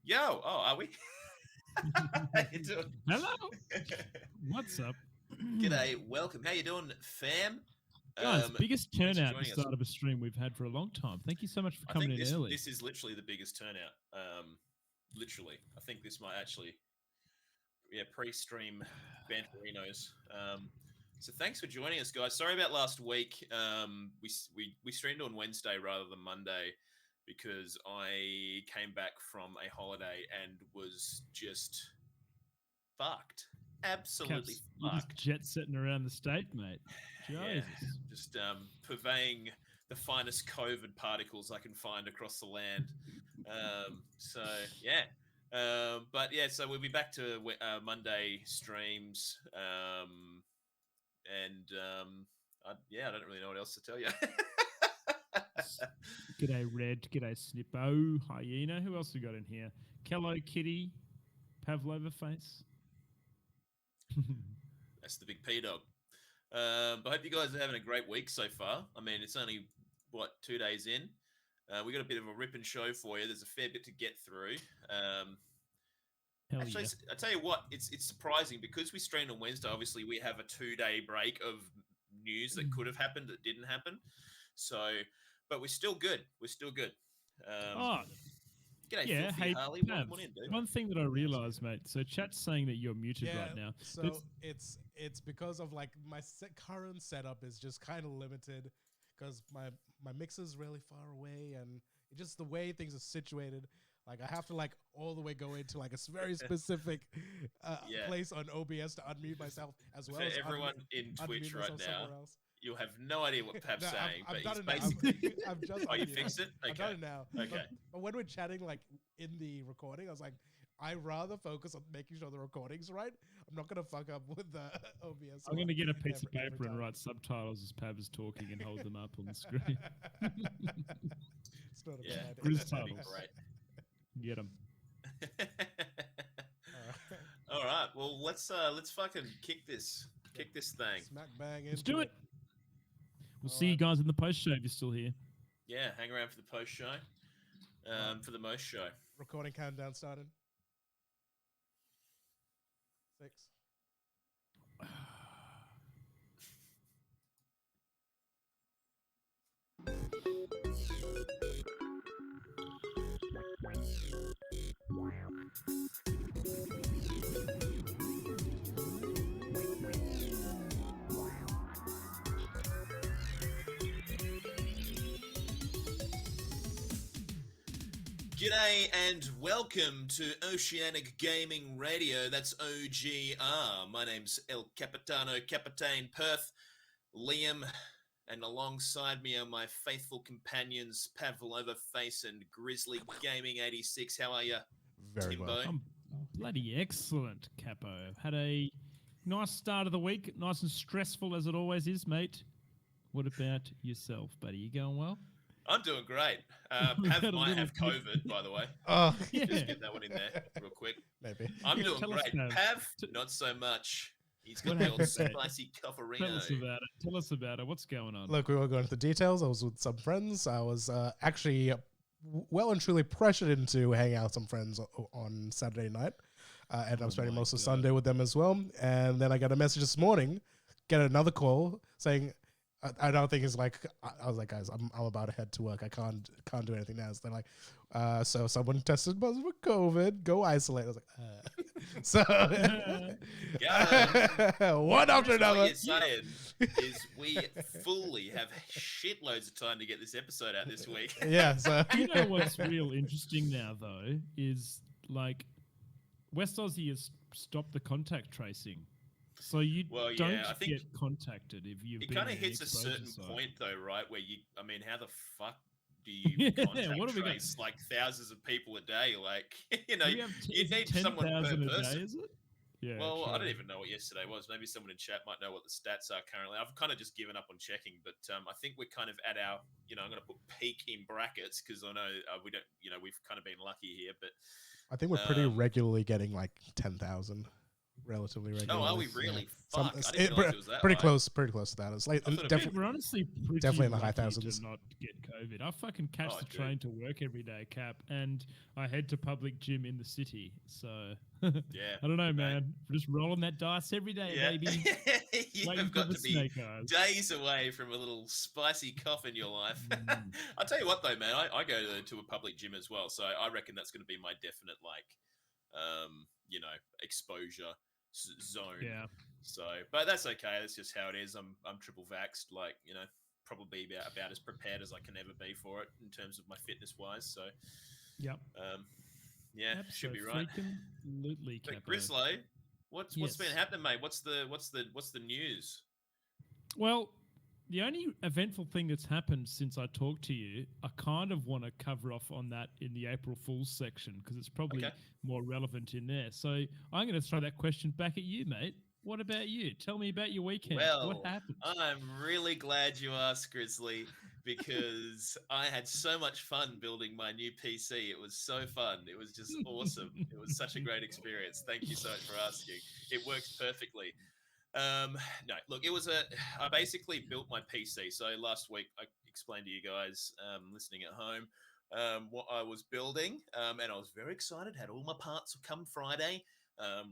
Yo, are we? How you doing? Hello. What's up? G'day, welcome. How you doing, fam? Guys, biggest turnout at the joining us. start of a stream we've had for a long time. Thank you so much for coming in early. This is literally the biggest turnout. Literally. I think this might actually, pre-stream Banterinos. So thanks for joining us, guys. Sorry about last week. We streamed on Wednesday rather than Monday because I came back from a holiday and was just fucked. Absolutely fucked. Just jet setting around the state, mate. Jesus. Yeah, just purveying the finest COVID particles I can find across the land. So we'll be back to Monday streams. I don't really know what else to tell you. G'day, Red. G'day, Snippo. Hyena. Who else we got in here? Kello Kitty. Pavlova Face. That's the big P-Dog. But I hope you guys are having a great week so far. I mean, it's only, 2 days in. We got a bit of a ripping show for you. There's a fair bit to get through. Actually, I tell you what, it's surprising because we streamed on Wednesday. Obviously, we have a 2-day break of news that could have happened that didn't happen. So, but we're still good. We're still good. G'day, Yeah, Filthy hey, Harley. Pav, Welcome on in, dude. one thing that I realised, mate, so chat's saying that you're muted right now. So it's because of like my current setup is just kind of limited because my mixer's really far away and just the way things are situated. Like I have to like all the way go into like a very specific place on OBS to unmute myself as well. For as everyone in Twitch right now, you'll have no idea what Pav's saying, but he's basically... I've just you fixed it? Okay. I've done it now. Okay. But when we're chatting like in the recording, I was like, I rather focus on making sure the recording's right. I'm not gonna fuck up with the OBS. I'm gonna get a piece of paper and write subtitles as Pav is talking and hold them up on the screen. It's not a bad idea. Grizz titles. Great. Get them. All right. Well, let's fucking kick this thing. Smack bang. Let's do it. We'll see you guys in the post show if you're still here. Yeah, hang around for the post show. For the most show. Recording countdown started. 6. G'day and welcome to Oceanic Gaming Radio. That's OGR. My name's El Capitano, Capitan Perth, Liam, and alongside me are my faithful companions, Pavlova Face and Grizzly Gaming 86. How are you, Very Timbo? well. I'm bloody excellent, Capo. Had a nice start of the week, nice and stressful as it always is, mate. What about yourself, buddy? You going well? I'm doing great. Pav might have COVID, by the way. Oh, Yeah. Just get that one in there real quick. maybe. I'm Yeah, doing tell us, great. Pav. Pav, not so much. He's got What the old happened, mate? spicy Tell cofferino. us about it. Tell us about it. What's going on? Look, we won't go into the details. I was with some friends. I was actually well and truly pressured into hanging out with some friends on Saturday night. And I'm spending my most of God. Sunday with them as well. And then I got a message this morning, get another call saying, I don't think it's like, I was like, guys, I'm about to head to work. I can't do anything now. So they're like, so someone tested positive for COVID, go isolate. I was like, so one after What another. you're saying is we fully have shitloads of time to get this episode out this week. Yeah, so You know what's real interesting now, though, is like West Aussie has stopped the contact tracing. So you Well, don't yeah, I think get contacted if you've It been kind of in the hits a exposure certain side. point, though, right? Where how the fuck do you contact What have we got? trace like thousands of people a day? Like, Do we have you is it need someone per 10,000 a person. day, is it? Yeah. Well, I true. don't even know what yesterday was. Maybe someone in chat might know what the stats are currently. I've kind of just given up on checking, but I think we're kind of at our, I'm going to put peak in brackets because I know we don't, we've kind of been lucky here, but I think we're pretty regularly getting like 10,000, relatively regularly. oh, are we Yeah. really? Some- Fuck, I didn't realize it was that pretty high. close to that. It's like I thought it'd definitely. We're honestly pretty definitely in the high lucky thousands. to not get COVID. I fucking catch Oh, the dude. train to work every day, Cap, and I head to public gym in the city. So Yeah. I don't know, mate. man. We're just rolling that dice every day, Yeah. baby. You've Waiting for got the to be snake eyes. days away from a little spicy cough in your life. Mm. I'll tell you what, though, man, I go to a public gym as well, so I reckon that's going to be my definite, exposure zone. Yeah. So, but that's okay. That's just how it is. I'm triple vaxxed, probably about as prepared as I can ever be for it in terms of my fitness wise. So, Yep. yeah, should be right. Absolutely, But Capo. Grizzly, what's Yes. been happening, mate? What's the news? Well, the only eventful thing that's happened since I talked to you, I kind of want to cover off on that in the April Fool's section because it's probably Okay. more relevant in there. So I'm going to throw that question back at you, mate. What about you? Tell me about your weekend. Well, what happened? I'm really glad you asked, Grizzly, because I had so much fun building my new PC. It was so fun. It was just awesome. It was such a great experience. Thank you so much for asking. It works perfectly. No, look, I basically built my PC. So last week I explained to you guys listening at home what I was building, and I was very excited. Had all my parts come Friday,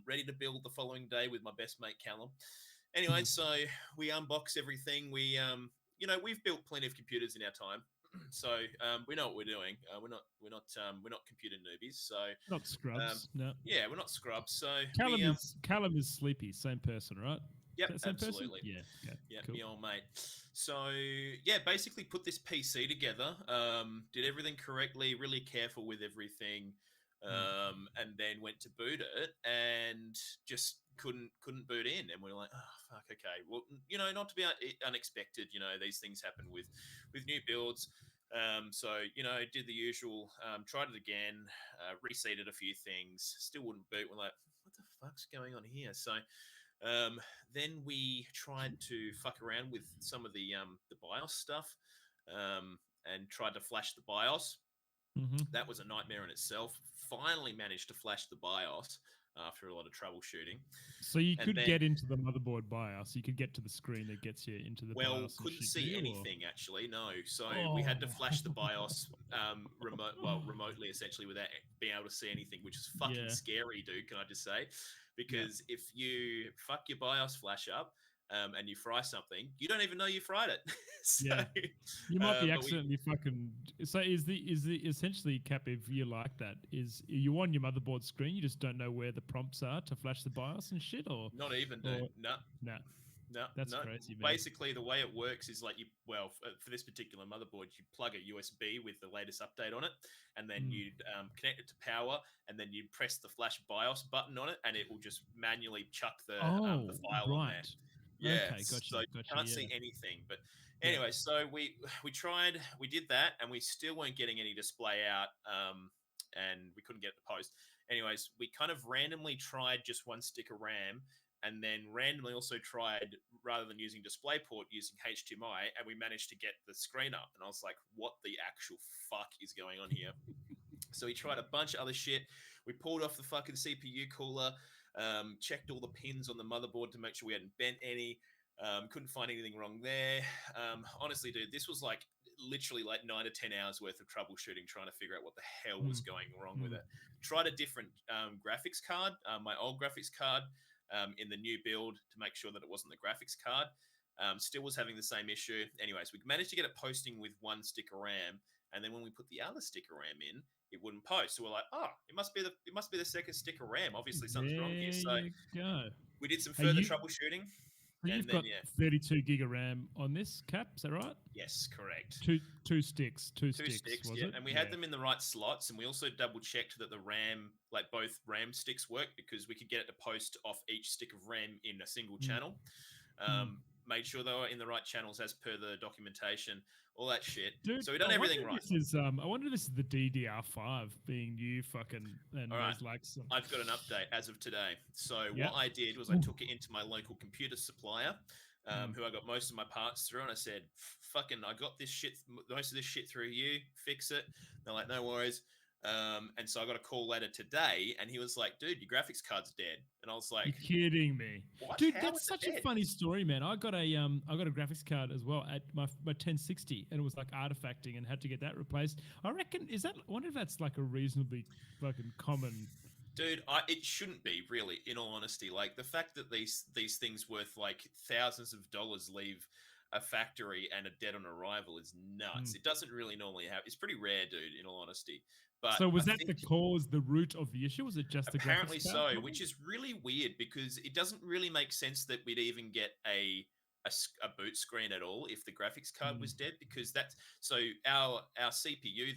ready to build the following day with my best mate Callum. Anyway, so we unbox everything. We've built plenty of computers in our time. So we know what we're doing. We're not computer newbies. So Not scrubs. No. yeah, we're not scrubs. So Callum is sleepy. Same person, right? yep, Same absolutely. person. Yeah. Okay. Yeah, Cool. me old mate. So yeah, basically put this PC together. Did everything correctly. Really careful with everything. And then went to boot it and just couldn't boot in. And we were like, oh fuck, okay. Well, not to be unexpected. These things happen with new builds. So did the usual. Tried it again. Reseeded a few things. Still wouldn't boot. We're like, what the fuck's going on here? So. Then we tried to fuck around with some of the BIOS stuff, and tried to flash the BIOS. That was a nightmare in itself. Finally managed to flash the BIOS after a lot of troubleshooting. So you could get into the motherboard BIOS. You could get to the screen that gets you into the BIOS. Well, couldn't see anything actually. No, so we had to flash the BIOS remotely, essentially, without being able to see anything, which is fucking scary, dude. Can I just say? Because if you fuck your BIOS flash up and you fry something, you don't even know you fried it. So, you might be accidentally fucking. So is the essentially, Cap, if you like that, is you on your motherboard screen, you just don't know where the prompts are to flash the BIOS and shit, or not even, dude. No, that's no. crazy, man. Basically, the way it works is like for this particular motherboard, you plug a USB with the latest update on it, and then you connect it to power, and then you press the flash BIOS button on it, and it will just manually chuck the file on there. Yeah, okay, gotcha. So you can't see anything. But anyway, so we did that, and we still weren't getting any display out, and we couldn't get it to post. Anyways, we kind of randomly tried just one stick of RAM, and then randomly also tried, rather than using DisplayPort, using HDMI, and we managed to get the screen up. And I was like, what the actual fuck is going on here? So we tried a bunch of other shit. We pulled off the fucking CPU cooler, checked all the pins on the motherboard to make sure we hadn't bent any. Couldn't find anything wrong there. Honestly, dude, this was like literally like 9 to 10 hours worth of troubleshooting, trying to figure out what the hell was going wrong with it. Tried a different graphics card, my old graphics card, in the new build to make sure that it wasn't the graphics card. Still was having the same issue. Anyways, we managed to get it posting with one stick of RAM, and then when we put the other stick of RAM in, it wouldn't post. So we're like, oh, it must be the second stick of RAM. Obviously, something's wrong here. So we did some further troubleshooting. So you've got 32 gig of RAM on this, Cap, is that right? Yes, correct. Two sticks. Two sticks, was it? And we had them in the right slots, and we also double checked that the RAM, like both RAM sticks, work, because we could get it to post off each stick of RAM in a single channel. Made sure they were in the right channels as per the documentation, all that shit. Dude, so we done everything right. I wonder if this is the DDR5 being new fucking. And all right. I've got an update as of today. So what I did was I took it into my local computer supplier, who I got most of my parts through, and I said, fucking, I got this shit, most of this shit through you, fix it. They're like, no worries. And so I got a call later today, and he was like, dude, your graphics card's dead. And I was like, you're kidding me. What? Dude, that's such a funny story, man. I got a graphics card as well at my 1060, and it was like artifacting and had to get that replaced. I reckon, I wonder if that's like a reasonably fucking common. Dude, it shouldn't be, really, in all honesty. Like, the fact that these things worth like thousands of dollars leave a factory and are dead on arrival is nuts. It doesn't really normally happen. It's pretty rare, dude, in all honesty. But so was that the root of the issue? Was it just the apparently graphics card? So, which is really weird, because it doesn't really make sense that we'd even get a boot screen at all if the graphics card was dead, because that's so our CPU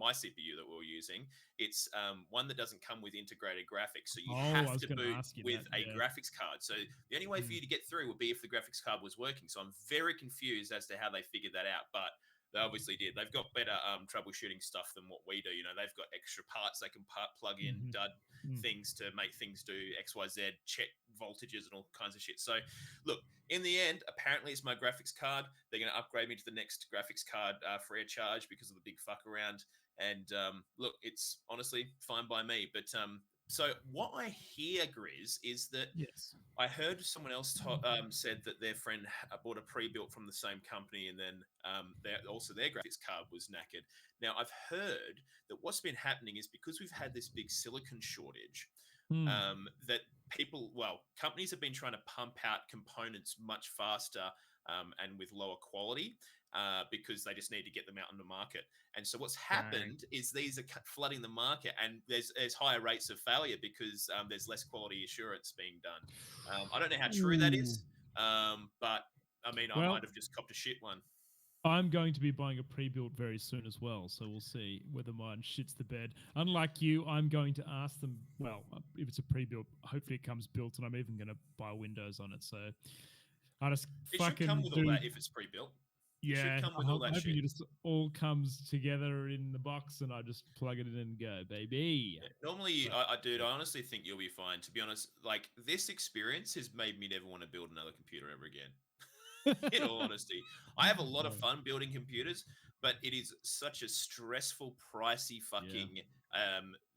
my CPU that we're using, it's one that doesn't come with integrated graphics, so you have to boot with a graphics card. So the only way for you to get through would be if the graphics card was working. So I'm very confused as to how they figured that out, but they obviously did. They've got better troubleshooting stuff than what we do. You know, they've got extra parts they can plug in, dud things to make things do X, Y, Z, check voltages and all kinds of shit. So, look, in the end, apparently it's my graphics card. They're going to upgrade me to the next graphics card free of charge because of the big fuck around. And look, it's honestly fine by me. But so what I hear, Grizz, is that I heard someone else said that their friend bought a pre-built from the same company, and then their graphics card was knackered. Now, I've heard that what's been happening is because we've had this big silicon shortage, that people, companies have been trying to pump out components much faster and with lower quality because they just need to get them out on the market. And so what's happened is these are flooding the market, and there's higher rates of failure because there's less quality assurance being done. I don't know how true that is, but I mean, I might have just copped a shit one. I'm going to be buying a pre-built very soon as well, so we'll see whether mine shits the bed. Unlike you, I'm going to ask them, well, if it's a pre-built, hopefully it comes built, and I'm even going to buy Windows on it. So I just it fucking should come with all that if it's pre-built. Yeah, it should come with all that shit. It just all comes together in the box, and I just plug it in and go, baby. Yeah, normally, I honestly think you'll be fine. To be honest, like this experience has made me never want to build another computer ever again. In all honesty, I have a lot of fun building computers, but it is such a stressful, pricey fucking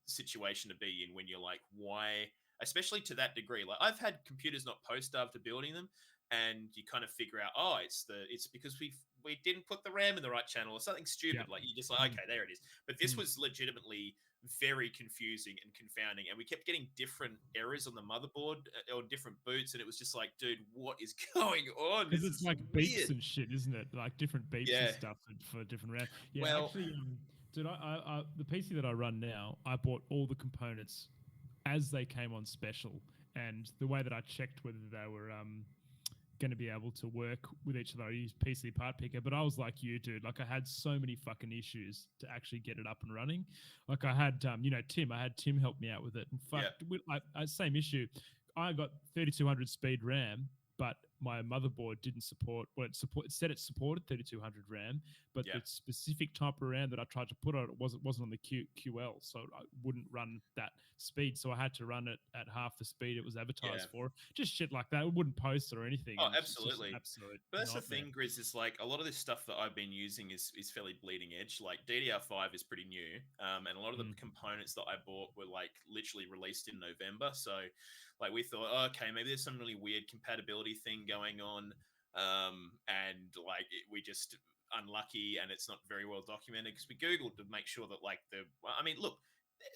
situation to be in when you're like, why? Especially to that degree. Like I've had computers not post after building them, and you kind of figure out, oh, it's because we didn't put the RAM in the right channel or something stupid. Like you just like, okay, there it is. But this was legitimately very confusing and confounding, and we kept getting different errors on the motherboard or different boots, and it was just like, dude, what is going on? Because it's like beeps and shit, isn't it? Like different beeps and stuff for different RAM. Yeah, well, actually, dude, I the PC that I run now, I bought all the components as they came on special, and the way that I checked whether they were going to be able to work with each other, I used PC Part Picker. But I was like you, dude. Like I had so many fucking issues to actually get it up and running. Like I had, Tim. I had Tim help me out with it, and same issue. I got 3200 speed RAM, but my motherboard didn't support. Well, it said it supported 3200 RAM, but the specific type of RAM that I tried to put on it wasn't on the QL, so I wouldn't run that speed. So I had to run it at half the speed it was advertised for. Just shit like that. It wouldn't post it or anything. Oh, absolutely. But that's the thing, Grizz, is like a lot of this stuff that I've been using is fairly bleeding edge. Like DDR5 is pretty new, and a lot of the components that I bought were like literally released in November. So like we thought, oh, okay, maybe there's some really weird compatibility thing going on, and like we just unlucky, and it's not very well documented because we googled to make sure that like look,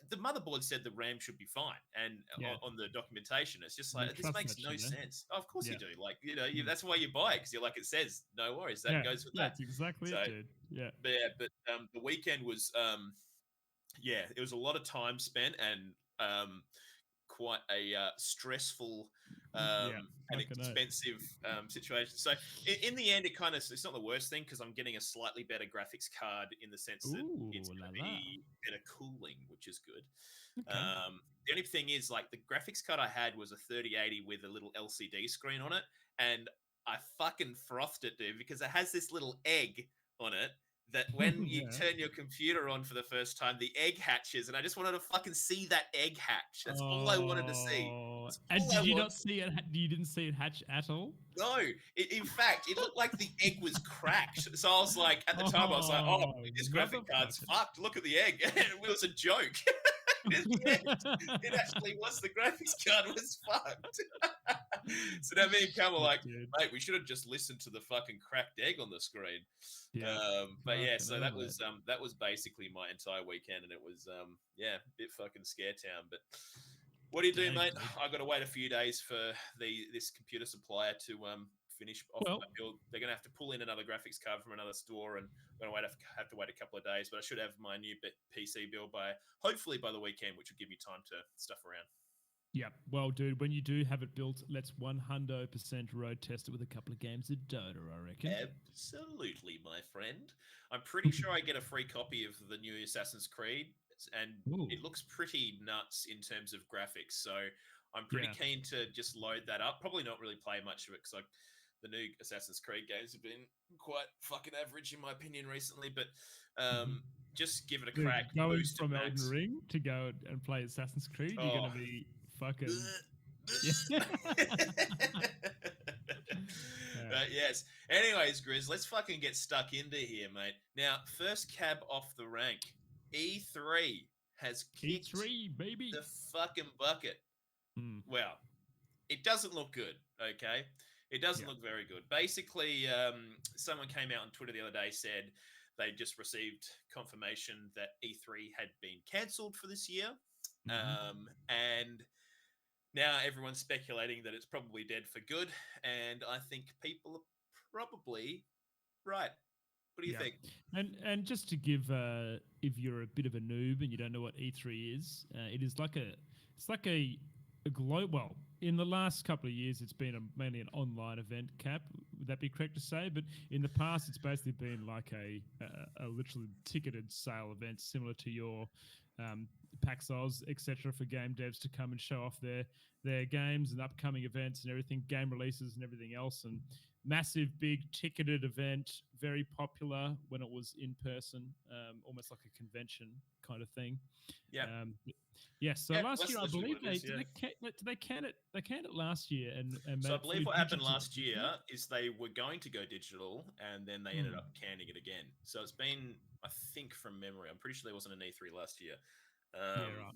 the motherboard said the RAM should be fine, and on the documentation it's just like this makes no sense. Oh, of course you do, like that's why you buy it, because you're like, it says no worries, that goes with that. That's exactly it, dude. But the weekend was it was a lot of time spent, and quite a stressful and expensive situation. So in the end, it's not the worst thing, because I'm getting a slightly better graphics card in the sense that it's going to be better cooling, which is good. The only thing is, like, the graphics card I had was a 3080 with a little LCD screen on it, and I fucking frothed it, dude, because it has this little egg on it that when you turn your computer on for the first time, the egg hatches, and I just wanted to fucking see that egg hatch. That's all I wanted to see. And did you not see it? You didn't see it hatch at all? No. In fact, it looked like the egg was cracked. So I was like, at the time, I was like, oh, this graphic card's fucked. Look at the egg. It was a joke. It actually was. The graphics card was fucked. So now me and Cam were like, mate, we should have just listened to the fucking cracked egg on the screen. So that was basically my entire weekend, and it was a bit fucking scare town. But what do you do, mate? I got to wait a few days for this computer supplier to finish off my build. They're going to have to pull in another graphics card from another store, and I'm going to have to wait a couple of days. But I should have my new PC build hopefully by the weekend, which will give me time to stuff around. Yeah, well, dude, when you do have it built, let's 100% road test it with a couple of games of Dota, I reckon. Absolutely, my friend. I'm pretty sure I get a free copy of the new Assassin's Creed, and it looks pretty nuts in terms of graphics. So I'm pretty keen to just load that up. Probably not really play much of it, because the new Assassin's Creed games have been quite fucking average in my opinion recently, but just give it a crack. Going from Elden Ring to go and play Assassin's Creed, you're going to be fucking... But yes. Anyways, Grizz, let's fucking get stuck into here, mate. Now, first cab off the rank. E3 has kicked baby. The fucking bucket. Well, it doesn't look good, okay? It doesn't look very good. Basically, someone came out on Twitter the other day, said they just received confirmation that E3 had been cancelled for this year. And now everyone's speculating that it's probably dead for good, and I think people are probably right. What do you think? And just to give, if you're a bit of a noob and you don't know what E3 is, it is like a global. Well, in the last couple of years, it's been mainly an online event. Cap, would that be correct to say? But in the past, it's basically been like a literally ticketed sale event, similar to your PAX Oz, etc., for game devs to come and show off their games and upcoming events and everything, game releases and everything else. And massive, big ticketed event, very popular when it was in person, almost like a convention kind of thing. Yeah. Yes. So last year, I believe they canned it last year, and so I believe what happened digital. last year is they were going to go digital, and then they ended up canning it again. So it's been, I think, from memory, I'm pretty sure there wasn't an E3 last year. Right.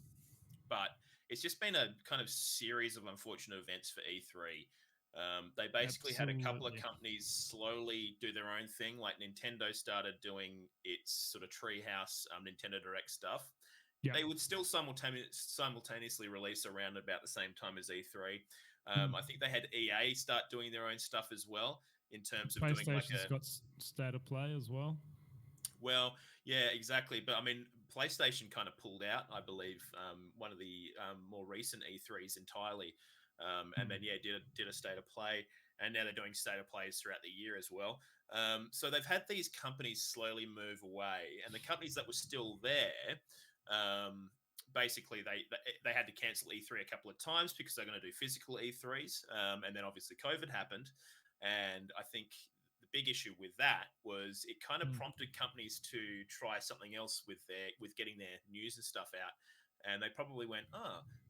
But it's just been a kind of series of unfortunate events for E3. They basically had a couple of companies slowly do their own thing. Like Nintendo started doing its sort of treehouse Nintendo Direct stuff. Yep. They would still simultaneously release around about the same time as E3. I think they had EA start doing their own stuff as well in terms of doing like PlayStation's got State of Play as well. Well, yeah, exactly. But I mean, PlayStation kind of pulled out, I believe, one of the more recent E3s entirely. And then, did a State of Play. And now they're doing State of Plays throughout the year as well. So they've had these companies slowly move away. And the companies that were still there, basically they had to cancel E3 a couple of times because they're going to do physical E3s. And then obviously COVID happened. And I think the big issue with that was it kind of prompted companies to try something else with getting their news and stuff out. And they probably went,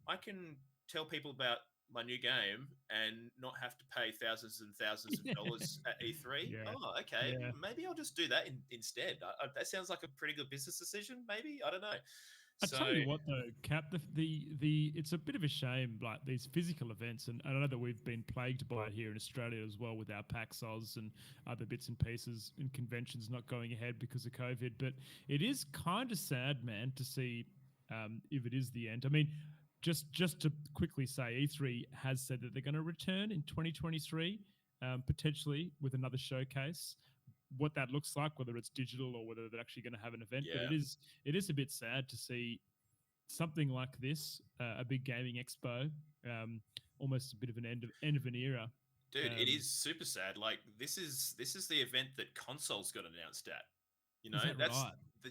I can tell people about my new game and not have to pay thousands and thousands of dollars at E3. Yeah. Oh, okay. Yeah. Maybe I'll just do that instead. That sounds like a pretty good business decision. Maybe, I don't know. I tell you what, though, Cap, the it's a bit of a shame, like these physical events, and I know that we've been plagued by it here in Australia as well with our PAX Oz and other bits and pieces and conventions not going ahead because of COVID. But it is kind of sad, man, to see if it is the end. I mean, just to quickly say, E3 has said that they're going to return in 2023, potentially with another showcase. What that looks like, whether it's digital or whether they're actually going to have an event. Yeah. But it is a bit sad to see something like this, a big gaming expo, almost a bit of an end of an era. Dude, it is super sad. Like this is the event that consoles got announced at. You know,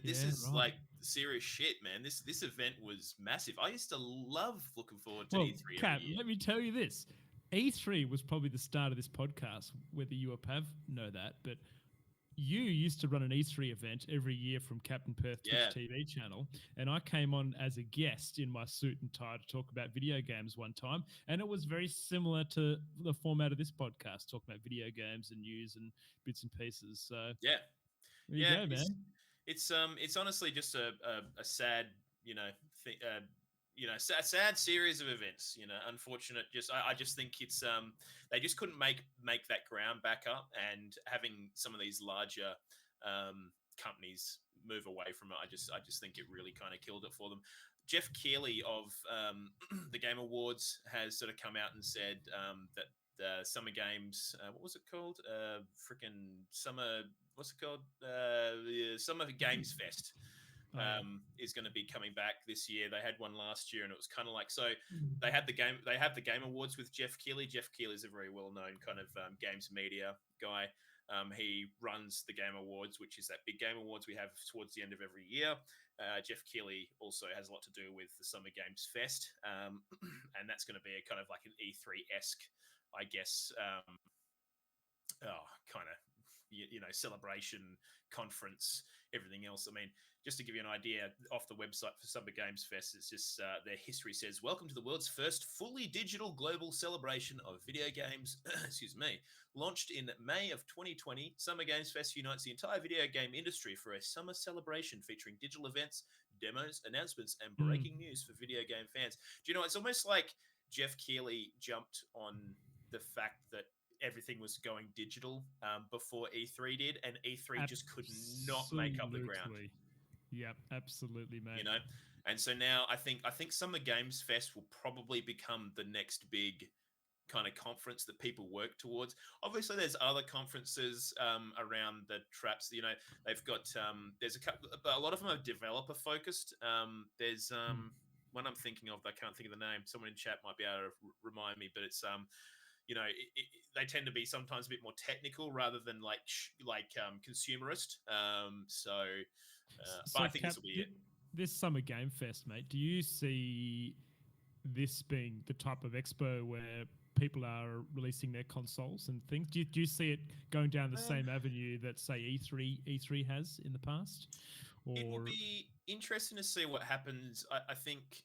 this is like serious shit, man. This event was massive. I used to love looking forward to E3 Kat, every year. Let me tell you this. E3 was probably the start of this podcast, whether you or Pav know that, but you used to run an E3 event every year from Captain Perth Twitch TV channel, and I came on as a guest in my suit and tie to talk about video games one time, and it was very similar to the format of this podcast, talking about video games and news and bits and pieces. So there you go, man. It's honestly just a sad, sad series of events. You know, unfortunate. I just think it's they just couldn't make that ground back up, and having some of these larger companies move away from it, I just think it really kind of killed it for them. Jeff Keighley of the Game Awards has sort of come out and said that the Summer Games, what was it called? Summer Games Fest. Is going to be coming back this year. They had one last year, and it was kind of like, so they have the Game Awards with Jeff Keighley. Jeff Keighley is a very well-known kind of games media guy. He runs the Game Awards, which is that big Game Awards we have towards the end of every year. Jeff Keighley also has a lot to do with the Summer Games Fest, and that's going to be a kind of like an E3-esque, I guess, kind of, celebration, conference, everything else. I mean, just to give you an idea, off the website for Summer Games Fest, it's just their history says, welcome to the world's first fully digital global celebration of video games. Excuse me. Launched in May of 2020, Summer Games Fest unites the entire video game industry for a summer celebration featuring digital events, demos, announcements, and breaking news for video game fans. Do you know, it's almost like Jeff Keighley jumped on the fact that everything was going digital before E3 did, and E3 just could not make up the ground. Yeah, absolutely, mate. You know, And so now I think Summer Games Fest will probably become the next big kind of conference that people work towards. Obviously, there's other conferences around the traps. You know, they've got there's a couple, but a lot of them are developer focused. There's one I'm thinking of. I can't think of the name. Someone in chat might be able to remind me, but it's you know, they tend to be sometimes a bit more technical rather than like consumerist. But I think Cap, this will be it. This Summer Game Fest, mate, do you see this being the type of expo where people are releasing their consoles and things? Do you see it going down the same avenue that, say, E3 has in the past? Or... It will be interesting to see what happens. I think...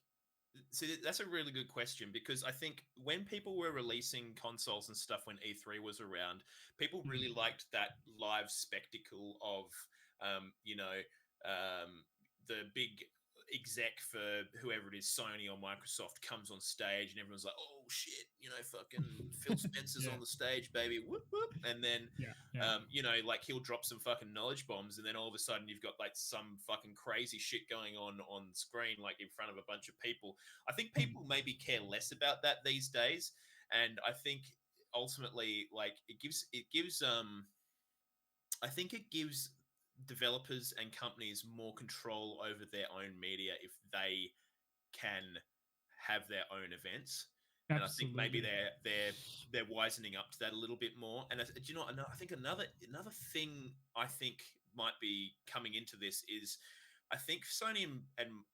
So that's a really good question, because I think when people were releasing consoles and stuff when E3 was around, people really liked that live spectacle of, you know, the big exec for whoever it is, Sony or Microsoft, comes on stage and everyone's like, oh shit, you know, fucking Phil Spencer's on the stage, baby, whoop whoop. And then you know, like, he'll drop some fucking knowledge bombs, and then all of a sudden you've got like some fucking crazy shit going on screen, like in front of a bunch of people. I think people maybe care less about that these days, and I think ultimately, like, it gives I think it gives developers and companies more control over their own media if they can have their own events. Absolutely. And I think maybe they're wisening up to that a little bit more. And do you know, I think another thing I think might be coming into this is, I think Sony and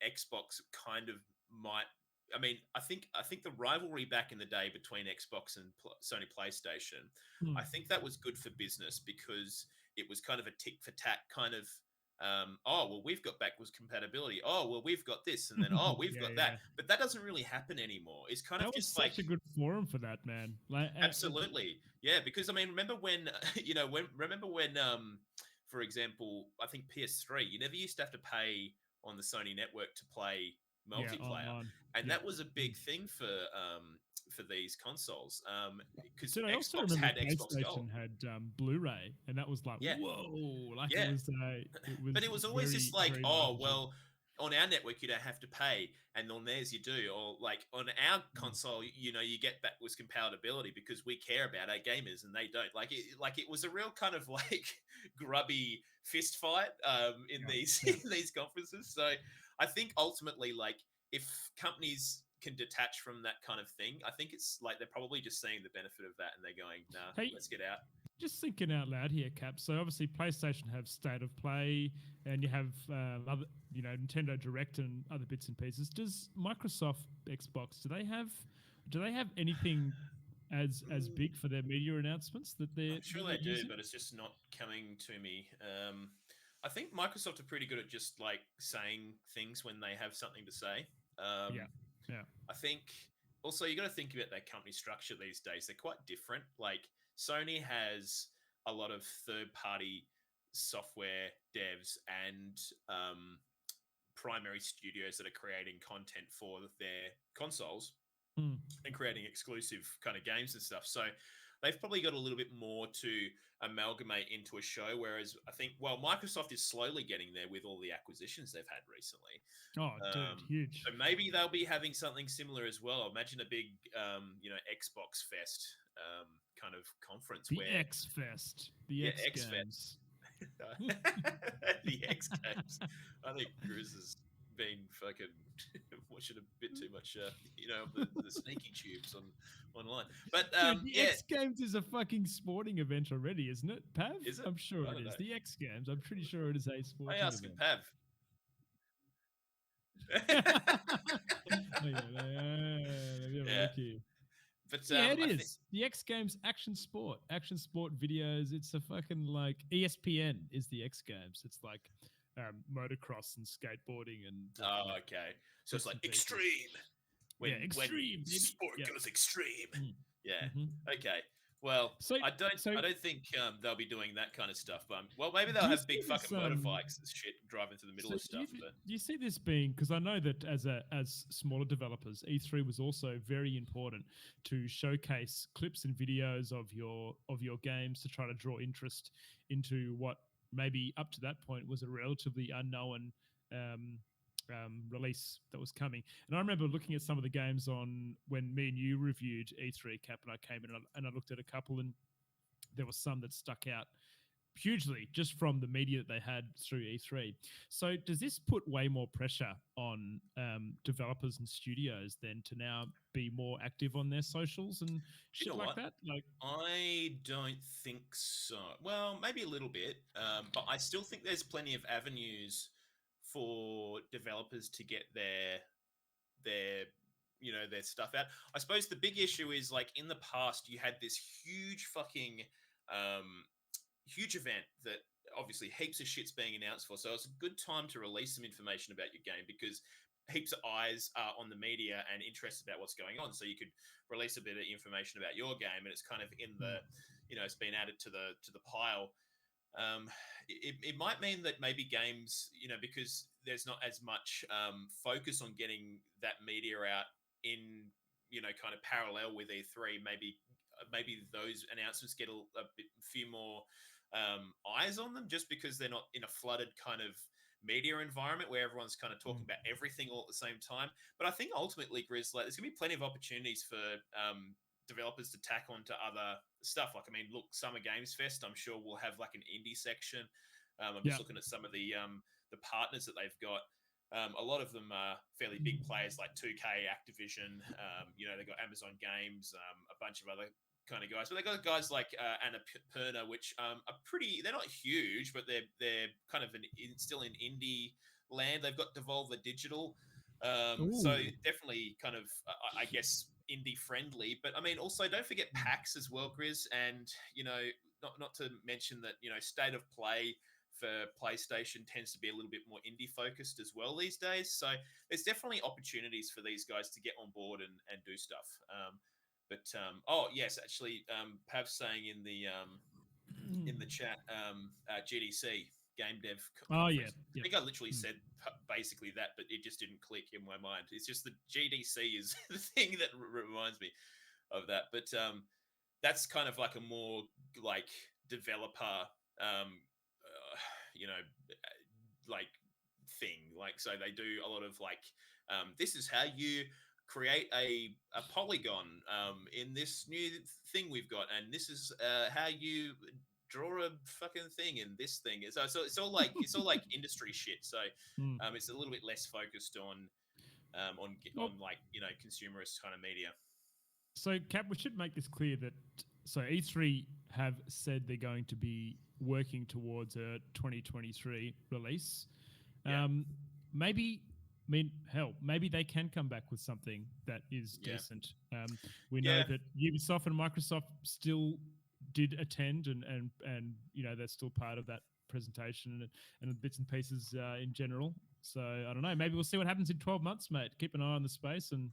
Xbox kind of might. I mean, I think the rivalry back in the day between Xbox and Sony PlayStation, I think that was good for business, because it was kind of a tick for tat kind of, oh, well, we've got backwards compatibility. Oh, well, we've got this, and then oh, we've got that. But that doesn't really happen anymore. It's kind of just like such a good forum for that, man. Like, absolutely, yeah. Because I mean, remember when for example, I think PS3, you never used to have to pay on the Sony network to play multiplayer, and that was a big thing for these consoles, because Xbox had Xbox Gold, had Blu-ray, and that was like, whoa, like it was but it was always just like, oh, well, on our network you don't have to pay, and on theirs you do. Or like on our console, you know, you get backwards compatibility because we care about our gamers and they don't. Like it was a real kind of like grubby fist fight in these conferences. So I think ultimately, like, if companies can detach from that kind of thing, I think it's like they're probably just seeing the benefit of that and they're going, nah, hey, let's get out. Just thinking out loud here, Cap. So obviously PlayStation have State of Play, and you have other, you know, Nintendo Direct and other bits and pieces. Does Microsoft, Xbox, do they have anything as big for their media announcements that they're? I'm sure they do, but it's just not coming to me. I think Microsoft are pretty good at just like saying things when they have something to say. Yeah. I think also you got to think about their company structure these days. They're quite different. Like Sony has a lot of third-party software devs and primary studios that are creating content for their consoles and creating exclusive kind of games and stuff. So they've probably got a little bit more to amalgamate into a show, whereas I think, well, Microsoft is slowly getting there with all the acquisitions they've had recently. Oh, dude, huge. So maybe they'll be having something similar as well. Imagine a big, you know, Xbox Fest kind of conference. The X Fest. The X Games. The X Games. I think Grizz has been fucking watching a bit too much, you know, the sneaky tubes online. But dude, the X Games is a fucking sporting event already, isn't it, Pav? Is it? I'm sure it is. Know. The X Games. I'm pretty sure it is a sporting event. Pav. But yeah, it is. The X Games action sport videos. It's a fucking like ESPN is the X Games. It's like motocross and skateboarding and okay, so it's like extreme. Extreme. When sport goes extreme. Okay. Well, I don't think they'll be doing that kind of stuff. But well, maybe they'll have big fucking motorbikes and shit driving through the middle of stuff. Do you see this being, because I know that as smaller developers, E3 was also very important to showcase clips and videos of your games to try to draw interest into what maybe up to that point was a relatively unknown release that was coming. And I remember looking at some of the games on when me and you reviewed E3 Cap, and I came in and I looked at a couple, and there was some that stuck out hugely just from the media that they had through E3. So does this put way more pressure on developers and studios then to now be more active on their socials and shit like that? Like, I don't think so. Well, maybe a little bit, but I still think there's plenty of avenues for developers to get their their stuff out. I suppose the big issue is, like, in the past you had this huge event that obviously heaps of shit's being announced for. So it's a good time to release some information about your game because heaps of eyes are on the media and interested about what's going on. So you could release a bit of information about your game, and it's kind of in the, it's been added to the pile. It might mean that maybe games, because there's not as much focus on getting that media out in, kind of parallel with E3. Maybe those announcements get a few more eyes on them, just because they're not in a flooded kind of media environment where everyone's kind of talking about everything all at the same time. But I think ultimately, Grizz, there's gonna be plenty of opportunities for developers to tack on to other stuff. Like, I mean, look, Summer Games Fest, I'm sure we'll have like an indie section. I'm just looking at some of the partners that they've got. A lot of them are fairly big players like 2K, Activision. They've got Amazon Games, a bunch of other kind of guys, but they got guys like Annapurna, which are they're not huge, but they're kind of still in indie land. They've got Devolver Digital, so definitely kind of I guess indie friendly. But I mean, also don't forget PAX as well, Grizz, and not to mention that State of Play for PlayStation tends to be a little bit more indie focused as well these days. So there's definitely opportunities for these guys to get on board and do stuff. But yes, actually, Pav's saying in the chat, GDC Game Dev Conference. I think I literally said basically that, but it just didn't click in my mind. It's just the GDC is the thing that reminds me of that. But that's kind of like a more like developer, like thing. Like, so they do a lot of like, this is how you create a polygon in this new thing we've got, and this is how you draw a fucking thing in this thing. So it's all like industry shit. So it's a little bit less focused on like consumerist kind of media. So Cap, we should make this clear that E3 have said they're going to be working towards a 2023 release. Maybe. I mean, hell, maybe they can come back with something that is decent. We know that Ubisoft and Microsoft still did attend, and they're still part of that presentation and bits and pieces in general. So I don't know. Maybe we'll see what happens in 12 months, mate. Keep an eye on the space and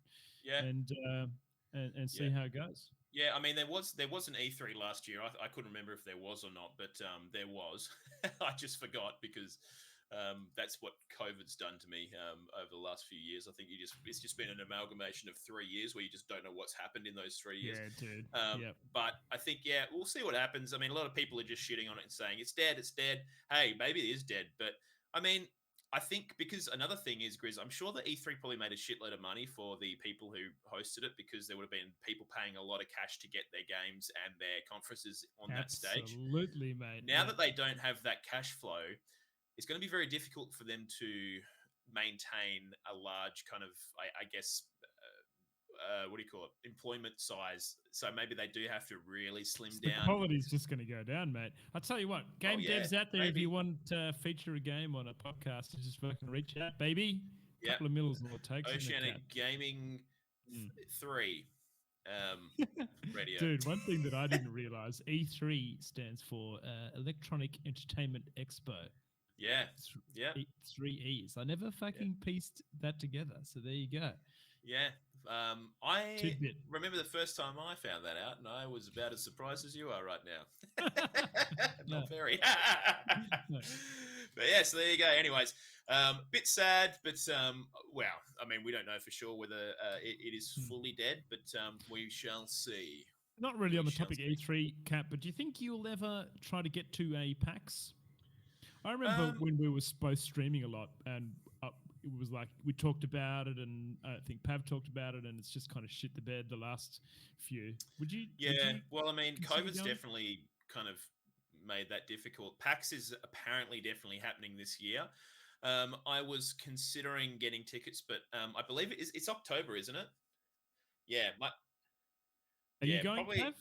see how it goes. Yeah, I mean, there was an E3 last year. I couldn't remember if there was or not, but there was. I just forgot because. That's what COVID's done to me over the last few years. I think it's just been an amalgamation of 3 years where you just don't know what's happened in those 3 years. Yeah, dude. But I think, we'll see what happens. I mean, a lot of people are just shitting on it and saying, it's dead. Hey, maybe it is dead. But, I mean, I think because another thing is, Grizz, I'm sure that E3 probably made a shitload of money for the people who hosted it, because there would have been people paying a lot of cash to get their games and their conferences on that stage. Absolutely, mate. Now that they don't have that cash flow, it's going to be very difficult for them to maintain a large kind of, I guess, what do you call it, employment size. So maybe they do have to really slim down. The quality's just going to go down, mate. I'll tell you what, game devs out there, if you want to feature a game on a podcast, just fucking reach out, baby. Couple of mils and all it takes. Oceanic Gaming 3. Radio. Dude, one thing that I didn't realize, E3 stands for Electronic Entertainment Expo. Yeah. 3 E's. I never fucking pieced that together. So there you go. Yeah. I remember the first time I found that out, and I was about as surprised as you are right now. Not very. No. But yeah, so there you go. Anyways, bit sad, but well, I mean, we don't know for sure whether it is fully dead, but we shall see. Not really on the topic of E3, Cap, but do you think you'll ever try to get to a PAX? I remember when we were both streaming a lot, and it was like we talked about it, and I think Pav talked about it, and it's just kind of shit the bed the last few. Would you? Well, I mean, COVID's going? definitely kind of made that difficult. PAX is apparently definitely happening this year. I was considering getting tickets, but I believe it's October, isn't it? Yeah. Are you going, probably. Pav?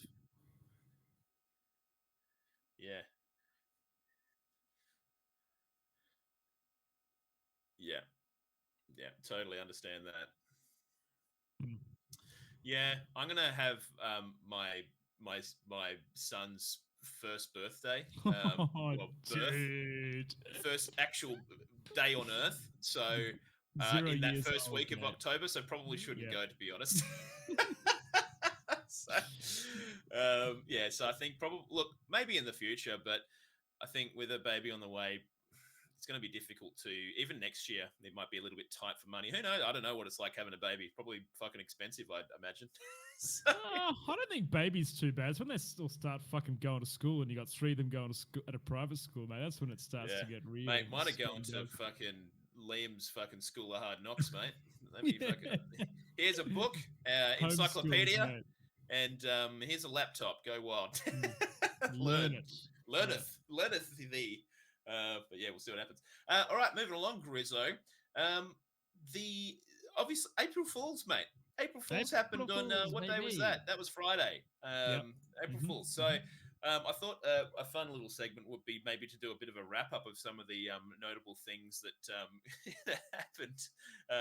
Yeah. Yeah, totally understand that. Mm. Yeah, I'm gonna have my son's first birthday, Dude. first actual day on Earth. So 0 in that years first old, week of mate. October, so probably shouldn't Yeah. go, to be honest. So, so I think probably maybe in the future, but I think with a baby on the way, it's going to be difficult to, even next year, it might be a little bit tight for money. Who knows? I don't know what it's like having a baby. Probably fucking expensive, I'd imagine. So, I don't think baby's too bad. It's when they still start fucking going to school, and you got 3 of them going to school at a private school, mate. That's when it starts to get real. Mate, might have gone to fucking Liam's fucking School of Hard Knocks, mate. Let me fucking. Here's a book, encyclopedia, and here's a laptop. Go wild. Learneth thee. But yeah, we'll see what happens. All right, moving along, Grizzo. The obvious April Fools, mate. April Fools happened on what day was that? That was Friday. April Fools. So I thought a fun little segment would be maybe to do a bit of a wrap up of some of the notable things that that happened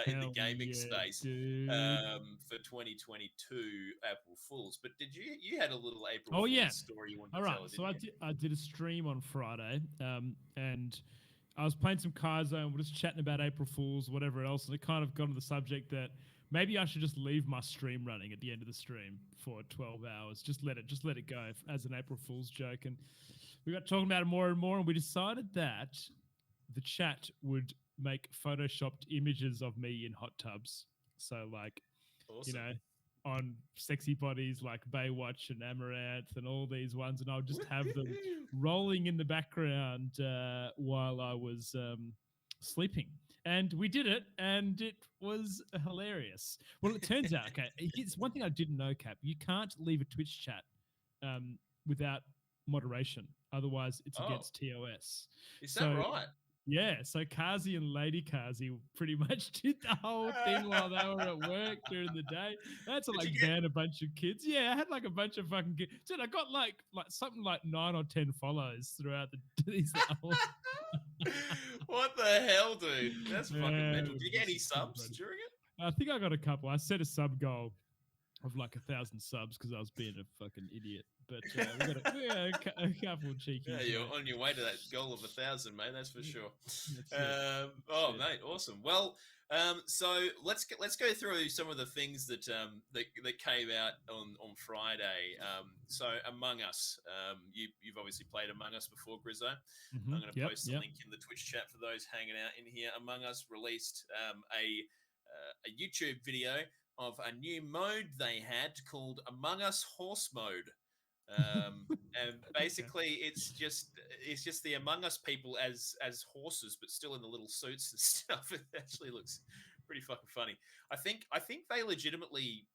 in the gaming space for 2022 April Fools. But did you had a little April Fools story you wanted to tell? So I did a stream on Friday, and I was playing some Kaizo and we're just chatting about April Fools, whatever else, and it kind of got on the subject that maybe I should just leave my stream running at the end of the stream for 12 hours. Just let it go as an April Fool's joke. And we got talking about it more and more, and we decided that the chat would make photoshopped images of me in hot tubs. So like, awesome. You know, on sexy bodies like Baywatch and Amaranth and all these ones, and I'll just have them rolling in the background while I was sleeping. And we did it, and it was hilarious. Well, it turns out, okay, it's one thing I didn't know, Cap. You can't leave a Twitch chat without moderation. Otherwise, it's against TOS. Is that right? Yeah, so Kazi and Lady Kazi pretty much did the whole thing while they were at work during the day. That's like ban a bunch of kids. Yeah, I had like a bunch of fucking kids. Dude, I got like something like 9 or 10 follows throughout these. What the hell, dude? That's fucking mental. Did you get any subs during it? I think I got a couple. I set a sub goal of like 1,000 subs because I was being a fucking idiot. But we got a couple of cheeky. Yeah, you're on your way to that goal of 1,000, mate. That's for sure. Mate, awesome. Well, so let's go through some of the things that that came out on Friday. So Among Us, you've obviously played Among Us before, Grizzo. I'm going to post the link in the Twitch chat for those hanging out in here. Among Us released a YouTube video of a new mode they had called Among Us Horse Mode. And basically it's just the Among Us people as horses, but still in the little suits and stuff. It actually looks pretty fucking funny. I think they legitimately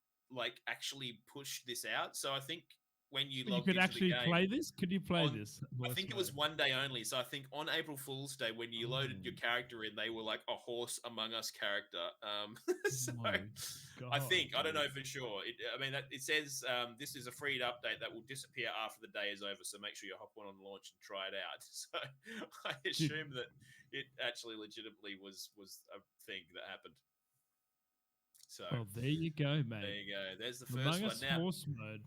actually pushed this out. So I think when you log could actually play this, could you play this? I think it was one day only. So I think on April Fool's Day, when you loaded your character in, they were like a horse Among Us character. So I don't know for sure. It says this is a free update that will disappear after the day is over. So make sure you hop on launch and try it out. So I assume that it actually legitimately was a thing that happened. So there you go, mate. There you go. There's the first Among one. Us Horse Mode.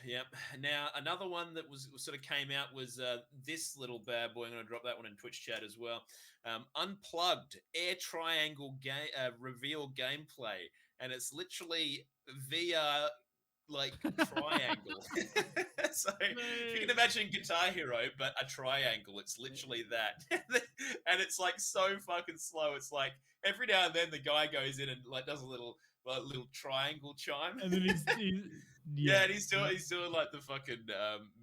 Yep. Now, another one that was sort of came out was this little bad boy. I'm going to drop that one in Twitch chat as well. Unplugged Air Triangle reveal gameplay, and it's literally VR triangle. So if you can imagine Guitar Hero, but a triangle, it's literally that. And it's so fucking slow. It's like every now and then the guy goes in and does a little triangle chime. And then Yeah, and he's doing like the fucking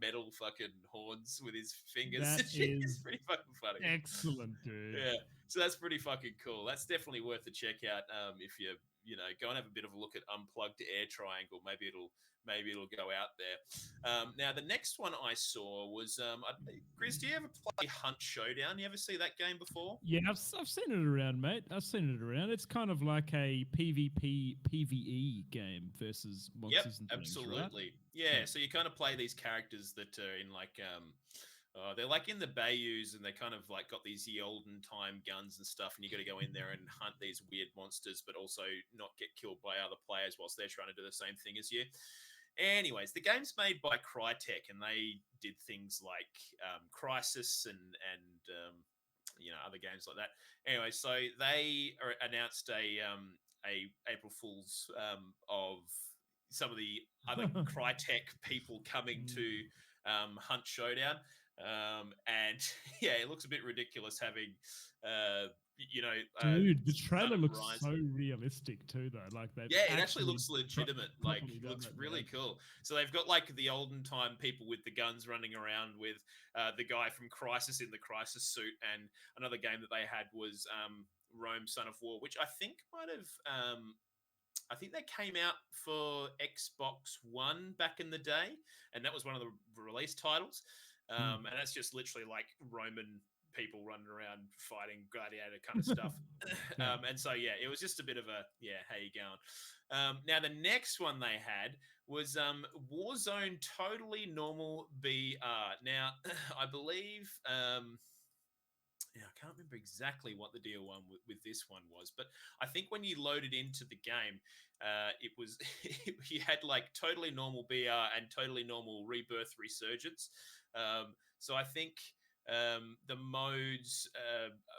metal fucking horns with his fingers. That is pretty fucking funny. Excellent, dude. Yeah, so that's pretty fucking cool. That's definitely worth a check out. If you go and have a bit of a look at Unplugged Air Triangle, maybe it'll go out there. Now the next one I saw was Grizz. Do you ever play Hunt Showdown? You ever see that game before? Yeah, I've seen it around, mate. I've seen it around. It's kind of like a PvP PvE game versus monsters and things, absolutely. Right? Yeah, so you kind of play these characters that are in like they're like in the bayous, and they kind of like got these olden time guns and stuff, and you got to go in there and hunt these weird monsters, but also not get killed by other players whilst they're trying to do the same thing as you. Anyways, the game's made by Crytek, and they did things like Crisis and other games like that. Anyway, so they announced a April Fool's of some of the other Crytek people coming to Hunt Showdown. And yeah, it looks a bit ridiculous having, dude, the trailer looks so realistic too, though. Like that. Yeah, it actually looks legitimate. Like, looks really cool. So they've got like the olden time people with the guns running around with the guy from Crisis in the Crisis suit, and another game that they had was Rome: Son of War, which I think might have. I think that came out for Xbox One back in the day, and that was one of the release titles. And that's just literally like Roman people running around fighting gladiator kind of stuff. And so, yeah, it was just a bit of a, how you going? Now, the next one they had was Warzone Totally Normal BR. Now, I believe... I can't remember exactly what the deal one with this one was, but I think when you loaded into the game, it was you had like Totally Normal BR and Totally Normal Rebirth Resurgence. So I think the modes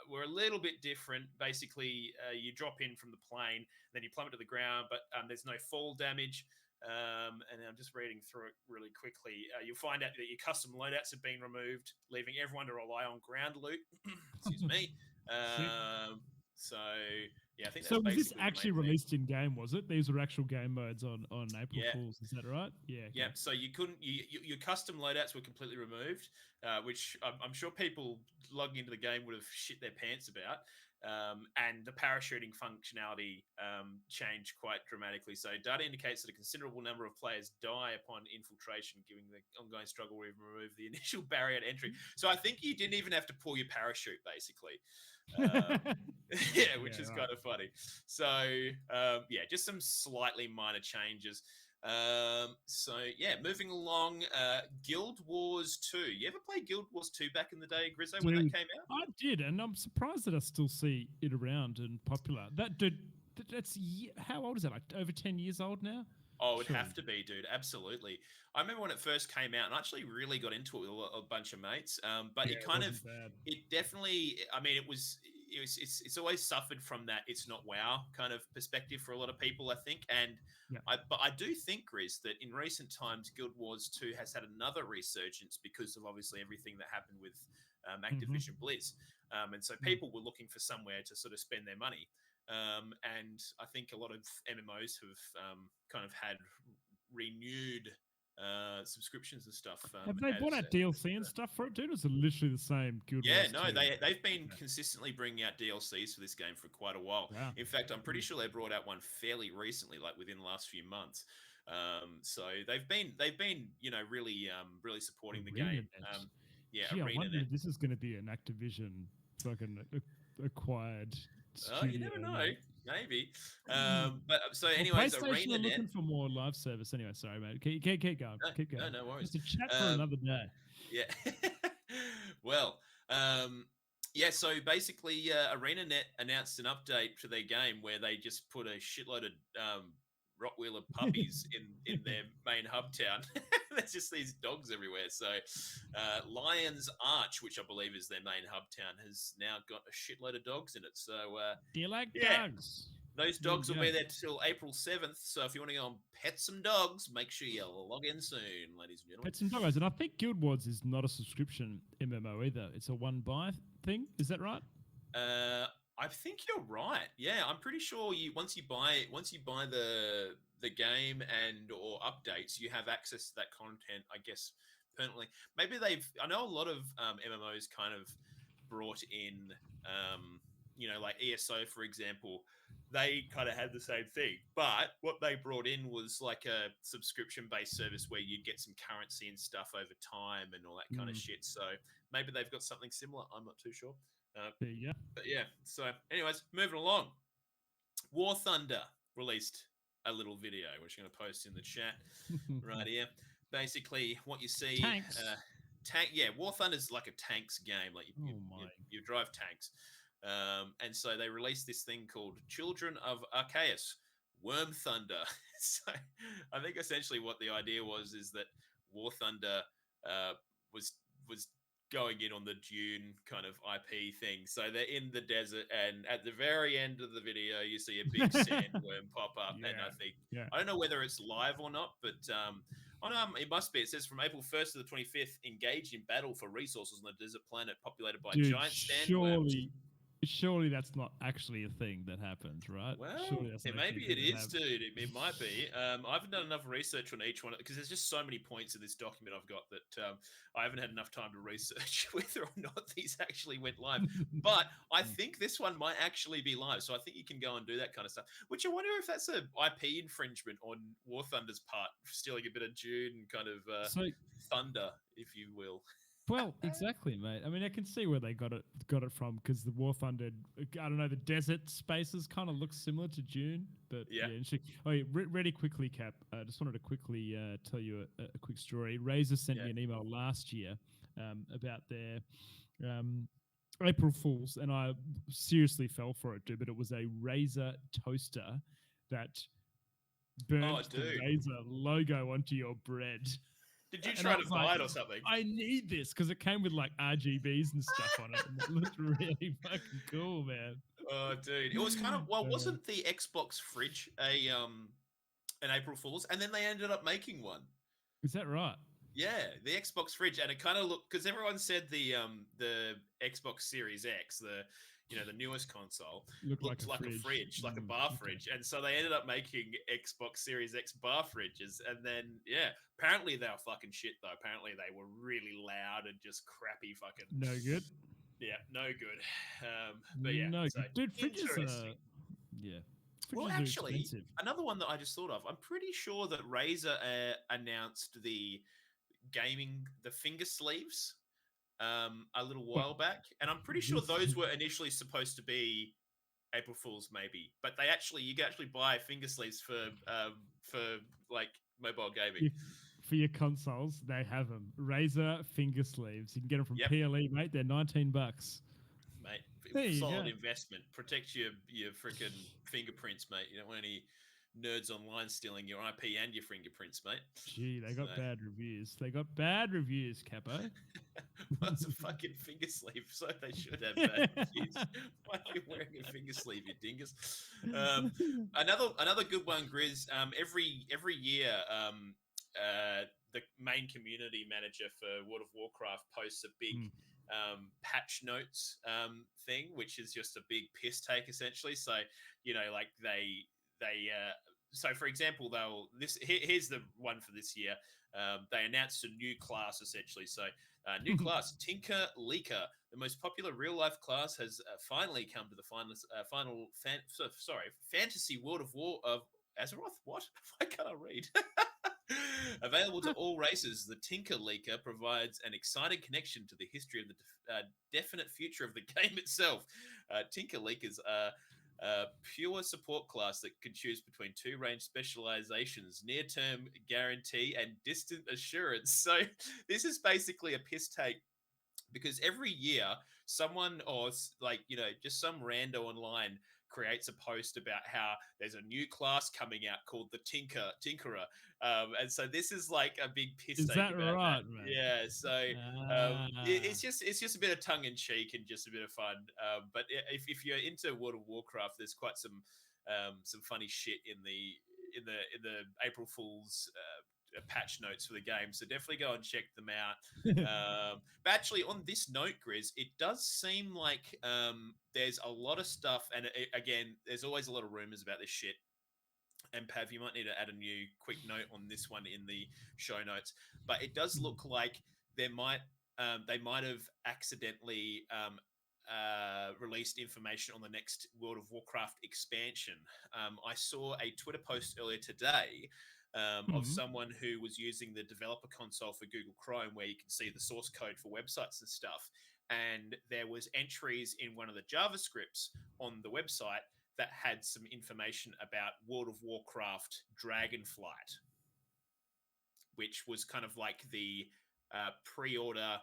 were a little bit different. Basically, you drop in from the plane, then you plummet to the ground, but there's no fall damage. And I'm just reading through it really quickly. You'll find out that your custom loadouts have been removed, leaving everyone to rely on ground loot. Excuse me. So yeah, I think that's so. Was this basically actually released in game? Was it? These were actual game modes on April Fools. Is that right? Yeah. Okay. Yeah. So you couldn't. Your custom loadouts were completely removed, which I'm sure people logging into the game would have shit their pants about. And the parachuting functionality changed quite dramatically. So data indicates that a considerable number of players die upon infiltration, giving the ongoing struggle to remove the initial barrier to entry. So I think you didn't even have to pull your parachute, basically. Which is kind of funny. So just some slightly minor changes. Moving along, Guild Wars 2. You ever play Guild Wars 2 back in the day, Grizzo, when that came out? I did, and I'm surprised that I still see it around and popular. That's how old is that? Like over 10 years old now? Oh, it'd have to be, dude. Absolutely. I remember when it first came out, and I actually really got into it with a bunch of mates. But it definitely, I mean, it's always suffered from that it's not WoW kind of perspective for a lot of people, I think. And but I do think, Grizz, that in recent times, Guild Wars 2 has had another resurgence because of obviously everything that happened with Activision Blizz. And so people were looking for somewhere to sort of spend their money. And I think a lot of MMOs have kind of had renewed subscriptions and stuff. Have they bought out DLC and stuff for it, dude? It's literally the same Guild Wars 2. They've been consistently bringing out DLCs for this game for quite a while. Wow. In fact, I'm pretty sure they brought out one fairly recently, like within the last few months. So they've been really supporting the game. I wonder if this is going to be an Activision fucking acquired. You never know. Maybe. But so, anyways, PlayStation are looking for more live service. Anyway, sorry, mate. Keep going. Keep going. No worries. Just a chat for another day. Yeah. Well, so basically, ArenaNet announced an update to their game where they just put a shitload of Rottweiler puppies in their main hub town. There's just these dogs everywhere. So Lion's Arch, which I believe is their main hub town, has now got a shitload of dogs in it. So do you like dogs? Those dogs will be there till April 7th. So if you want to go and pet some dogs, make sure you log in soon, ladies and gentlemen. Pet some dogs. And I think Guild Wars is not a subscription MMO either. It's a one-buy thing. Is that right? I think you're right. Yeah, I'm pretty sure once you buy the game and or updates, you have access to that content, I guess, permanently. Maybe I know a lot of MMOs kind of brought in, like ESO, for example, they kind of had the same thing. But what they brought in was like a subscription-based service where you'd get some currency and stuff over time and all that kind of shit. So maybe they've got something similar. I'm not too sure. There you go. But yeah, so anyways, moving along. War Thunder released a little video, which I'm going to post in the chat right here. Basically, what you see... Tanks. War Thunder's like a tanks game. Like you drive tanks. And so they released this thing called Children of Arceus, Worm Thunder. So I think essentially what the idea is that War Thunder was going in on the Dune kind of IP thing. So they're in the desert, and at the very end of the video, you see a big sandworm pop up. Yeah. And I don't know whether it's live or not, but it must be. It says from April 1st to the 25th, engage in battle for resources on the desert planet populated by giant sandworms. Surely that's not actually a thing that happens, right? Well, maybe it is, dude. It might be. I haven't done enough research on each one because there's just so many points in this document I've got that I haven't had enough time to research whether or not these actually went live. But I think this one might actually be live, so I think you can go and do that kind of stuff. Which I wonder if that's an IP infringement on War Thunder's part, stealing a bit of Dune kind of thunder, if you will. Well, exactly, mate. I mean, I can see where they got it from because the War Thunder, I don't know, the desert spaces kind of look similar to Dune, but really quickly, Cap. I just wanted to quickly tell you a quick story. Razer sent me an email last year about their April Fools, and I seriously fell for it, dude. But it was a Razer toaster that burnt the Razer logo onto your bread. Did you try to buy it or something? I need this because it came with like RGBs and stuff on it. And it looked really fucking cool, man. Oh, dude. It was kind of, wasn't the Xbox fridge an April Fool's? And then they ended up making one. Is that right? Yeah, the Xbox fridge. And it kind of looked, because everyone said the Xbox Series X, the newest console, looks like a fridge, like a bar fridge. And so they ended up making Xbox Series X bar fridges. And then, apparently they were fucking shit, though. Apparently they were really loud and just crappy fucking... No good? Yeah, no good. But yeah. No so, good. Dude, fridges yeah. Well, actually, another one that I just thought of, I'm pretty sure that Razer announced the finger sleeves a little while back, and I'm pretty sure those were initially supposed to be April Fools, maybe, but you can actually buy finger sleeves for like mobile gaming. For your consoles, they have them. Razer finger sleeves. You can get them from PLE, mate. They're $19. Mate, solid investment. Protect your freaking fingerprints, mate. You don't want any nerds online stealing your IP and your fingerprints, mate. Gee, they got bad reviews. Capo. Well, it's a fucking finger sleeve, so they should have bad reviews. Why are you wearing a finger sleeve, you dingus? Another good one, Grizz. Every year, the main community manager for World of Warcraft posts a big patch notes thing, which is just a big piss take, essentially. So, like so for example, here's the one for this year. They announced a new class, essentially. So new class, Tinker Leaker. The most popular real-life class has finally come to the fantasy World of War of Azeroth. What? Why can't I read? Available to all races, the Tinker Leaker provides an exciting connection to the history of the definite future of the game itself. Tinker Leakers are a pure support class that can choose between two range specializations, near-term guarantee and distant assurance. So this is basically a piss take, because every year someone, or just some rando online creates a post about how there's a new class coming out called the Tinkerer. And so this is like a big piss take. Is that about right, that. man? Yeah. So it's just a bit of tongue in cheek and just a bit of fun. But if you're into World of Warcraft, there's quite some funny shit in the April Fool's patch notes for the game, so definitely go and check them out. But actually, on this note, Grizz, it does seem like there's a lot of stuff, and again, there's always a lot of rumors about this shit. And Pav, you might need to add a new quick note on this one in the show notes. But it does look like they might have accidentally released information on the next World of Warcraft expansion. I saw a Twitter post earlier today of someone who was using the developer console for Google Chrome, where you can see the source code for websites and stuff. And there was entries in one of the JavaScripts on the website that had some information about World of Warcraft Dragonflight, which was kind of like the pre-order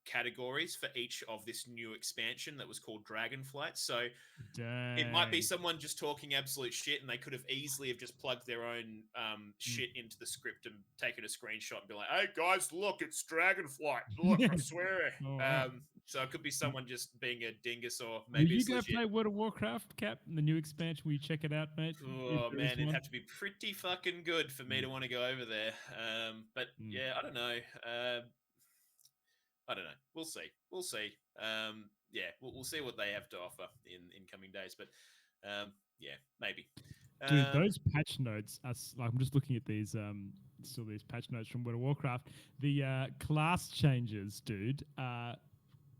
categories for each of this new expansion that was called Dragonflight. So it might be someone just talking absolute shit, and they could have easily have just plugged their own shit into the script and taken a screenshot and be like, "Hey guys, look, it's Dragonflight. Look, I swear." So it could be someone just being a dingus, or maybe will you go play World of Warcraft, Cap, the new expansion? Will you check it out, mate? Oh man, it'd have to be pretty fucking good for me to want to go over there. But yeah, I don't know. I don't know. We'll see. We'll see. Yeah, we'll see what they have to offer in coming days. But yeah, maybe. Dude, those patch notes are like, I'm just looking at these still these patch notes from World of Warcraft. The class changes, dude, are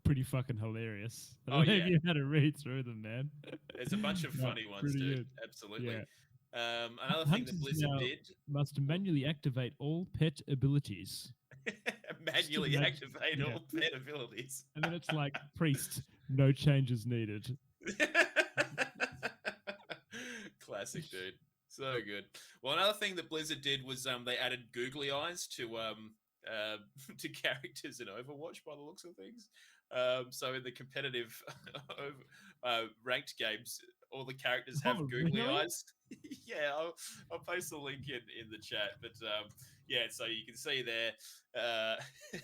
pretty fucking hilarious. I don't know if you had to read through them, man. There's a bunch of funny ones, dude. Good. Absolutely. Yeah. Another thing that Blizzard did must manually activate all pet abilities. Manually activate all pet abilities. And then it's like, priest, no changes needed. Classic, dude. So good. Well, another thing that Blizzard did was they added googly eyes to characters in Overwatch, by the looks of things. So in the competitive ranked games, all the characters have googly eyes. Yeah, I'll post the link in the chat. But yeah, so you can see there,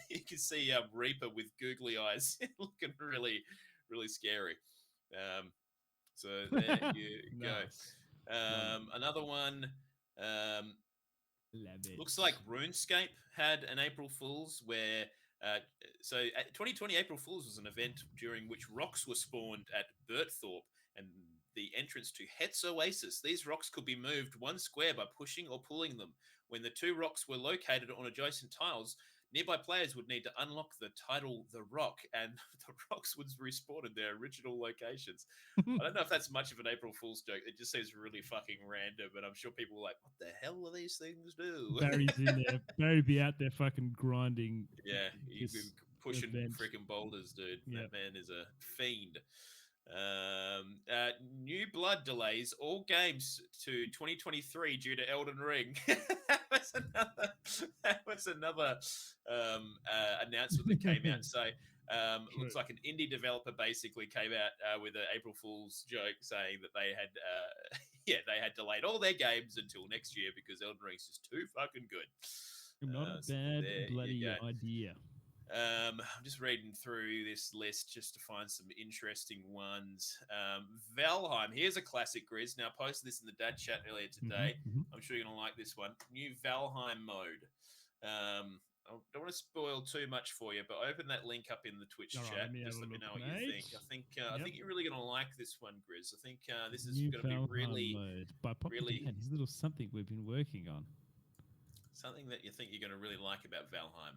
you can see Reaper with googly eyes looking really, really scary. So there you go. Another one. Looks like RuneScape had an April Fool's where. So 2020 April Fool's was an event during which rocks were spawned at Bertthorpe and the entrance to Het's Oasis. These rocks could be moved 1 square by pushing or pulling them. When the 2 rocks were located on adjacent tiles, nearby players would need to unlock the title The Rock, and the rocks would respawn in their original locations. I don't know if that's much of an April Fool's joke. It just seems really fucking random, and I'm sure people are like, what the hell do these things do? Barry's in there. Barry be out there fucking grinding. Yeah, he's been pushing freaking boulders, dude. Yep. That man is a fiend. New Blood delays all games to 2023 due to Elden Ring. that was another announcement that came out. So looks like an indie developer basically came out with an April Fool's joke saying that they had they had delayed all their games until next year because Elden Ring's just too fucking good. Not a bad bloody idea. I'm just reading through this list just to find some interesting ones. Valheim, here's a classic, Grizz. Now, I posted this in the dad chat earlier today. I'm sure you're going to like this one. New Valheim mode. I don't want to spoil too much for you, but open that link up in the Twitch chat. Just let me know what you think. I think you're really going to like this one, Grizz. I think this is going to be really... Mode. By really his little something we've been working on. Something that you think you're going to really like about Valheim.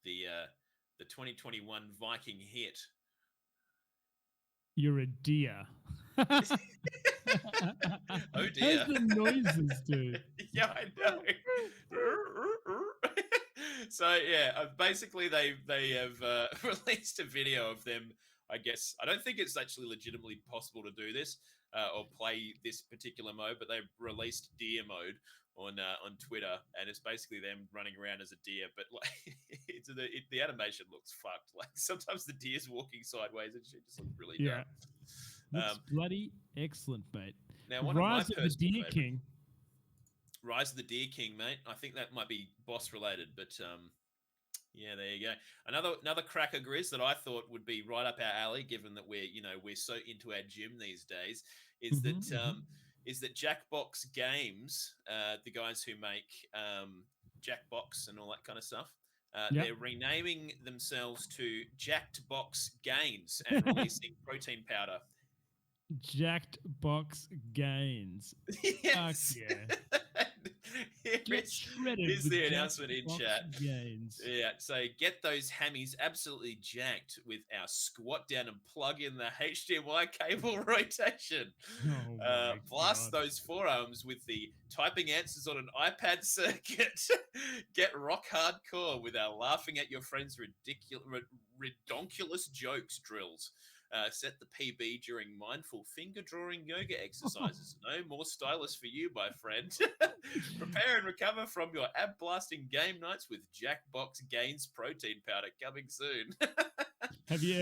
The 2021 Viking hit. You're a deer. Oh dear. How's the noises, dude? Yeah, I know. So yeah, basically they have released a video of them. I guess I don't think it's actually legitimately possible to do this or play this particular mode, but they've released deer mode on Twitter, and it's basically them running around as a deer, but like the animation looks fucked. Like sometimes the deer's walking sideways and shit just looks really dumb. Looks bloody excellent, mate. Now, Rise of the Deer King. Rise of the Deer King, mate. I think that might be boss related, but yeah, there you go. Another cracker, Grizz, that I thought would be right up our alley, given that we're so into our gym these days, is that Jackbox Games, the guys who make Jackbox and all that kind of stuff, they're renaming themselves to Jacked Box Games and releasing protein powder. Jacked box gains. Yes. Fuck yeah. Get shredded here's with the jacked announcement in box chat. gains. Yeah, so get those hammies absolutely jacked with our squat down and plug in the HDMI cable rotation. Oh my Blast God. those forearms with the typing answers on an iPad circuit. Get rock hardcore with our laughing at your friends' redonkulous jokes drills. Set the PB during mindful finger drawing yoga exercises. No more stylus for you, my friend. Prepare and recover from your ab blasting game nights with Jackbox Gains protein powder coming soon. Have you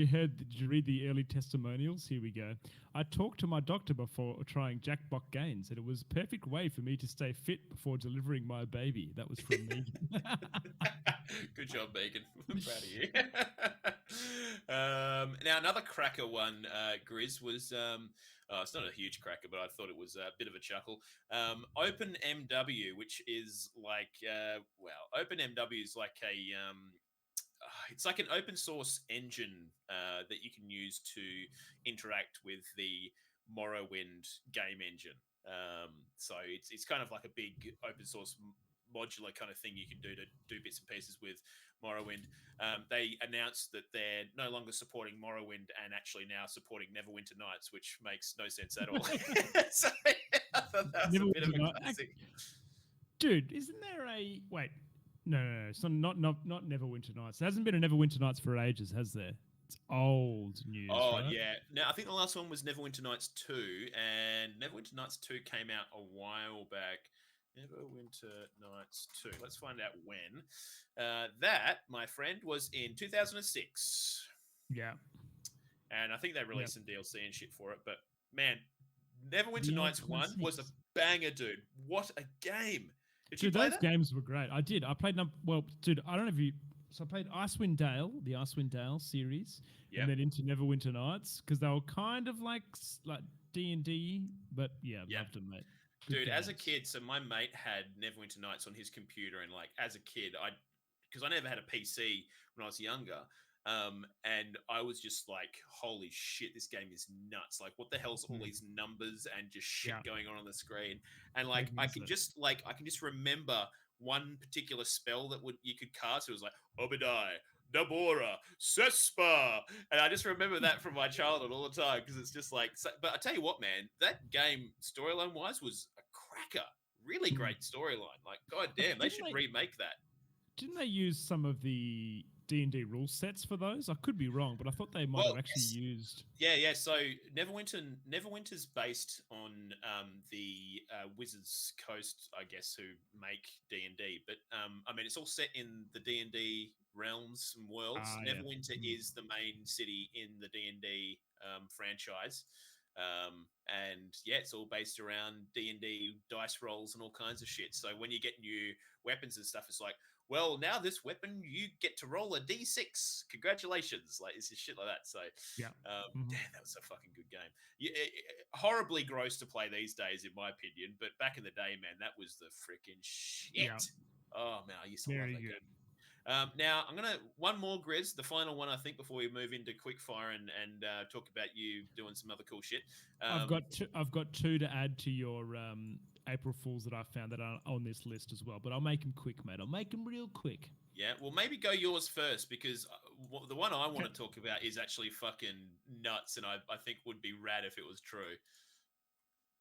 heard? Did you read the early testimonials? Here we go. I talked to my doctor before trying Jackbox Gains, and it was a perfect way for me to stay fit before delivering my baby. That was from Megan. Good job, Megan. I'm proud of you. Now, another cracker one, Grizz, was it's not a huge cracker, but I thought it was a bit of a chuckle. OpenMW, which is like, OpenMW is like it's like an open source engine that you can use to interact with the Morrowind game engine. So it's kind of like a big open source modular kind of thing you can do to do bits and pieces with Morrowind. They announced that they're no longer supporting Morrowind and actually now supporting Neverwinter Nights, which makes no sense at all. So I thought that was a bit of a classic. Dude, isn't there a wait? No. It's not Neverwinter Nights. There hasn't been a Neverwinter Nights for ages, has there? It's old news. Oh, right? yeah. Now, I think the last one was Neverwinter Nights 2, and Neverwinter Nights 2 came out a while back. Neverwinter Nights 2. Let's find out when. That, my friend, was in 2006. Yeah. And I think they released some DLC and shit for it. But, man, Neverwinter Nights 1 was a banger, dude. What a game. Did you play those games were great. I did. I played dude, I don't know if you... So I played Icewind Dale, the Icewind Dale series, and then into Neverwinter Nights, because they were kind of like D&D, but loved them, mate. Dude, as a kid, so my mate had Neverwinter Nights on his computer, and like as a kid, because I never had a PC when I was younger, and I was just like, holy shit, this game is nuts. Like, what the hell's all these numbers and just shit going on the screen? And like, I can just remember one particular spell that you could cast. It was like Obadiah, Nabora, Cespa, and I just remember that from my childhood all the time because it's just like. But I tell you what, man, that game storyline wise was a cracker. Really great storyline. Like, goddamn, they should remake that. Didn't they use some of the D&D rule sets for those? I could be wrong, but I thought they might have actually used. Yeah. So Neverwinter's based on the Wizards Coast, I guess, who make D&D. But I mean, it's all set in the D&D realms and worlds. Neverwinter is the main city in the D&D franchise. And it's all based around D&D dice rolls and all kinds of shit. So when you get new weapons and stuff, it's like, well, now this weapon, you get to roll a D6. Congratulations. Like, it's just shit like that. So, damn, that was a fucking good game. Horribly gross to play these days, in my opinion. But back in the day, man, that was the freaking shit. Yeah. Oh, man, I used to love that game. Now, I'm going to... One more, Grizz, the final one, I think, before we move into Quickfire and talk about you doing some other cool shit. I've got two to add to your April Fools that I found that are on this list as well, but I'll make them quick, mate. I'll make them real quick. Yeah, well, maybe go yours first, because the one I want to talk about is actually fucking nuts, and I think would be rad if it was true.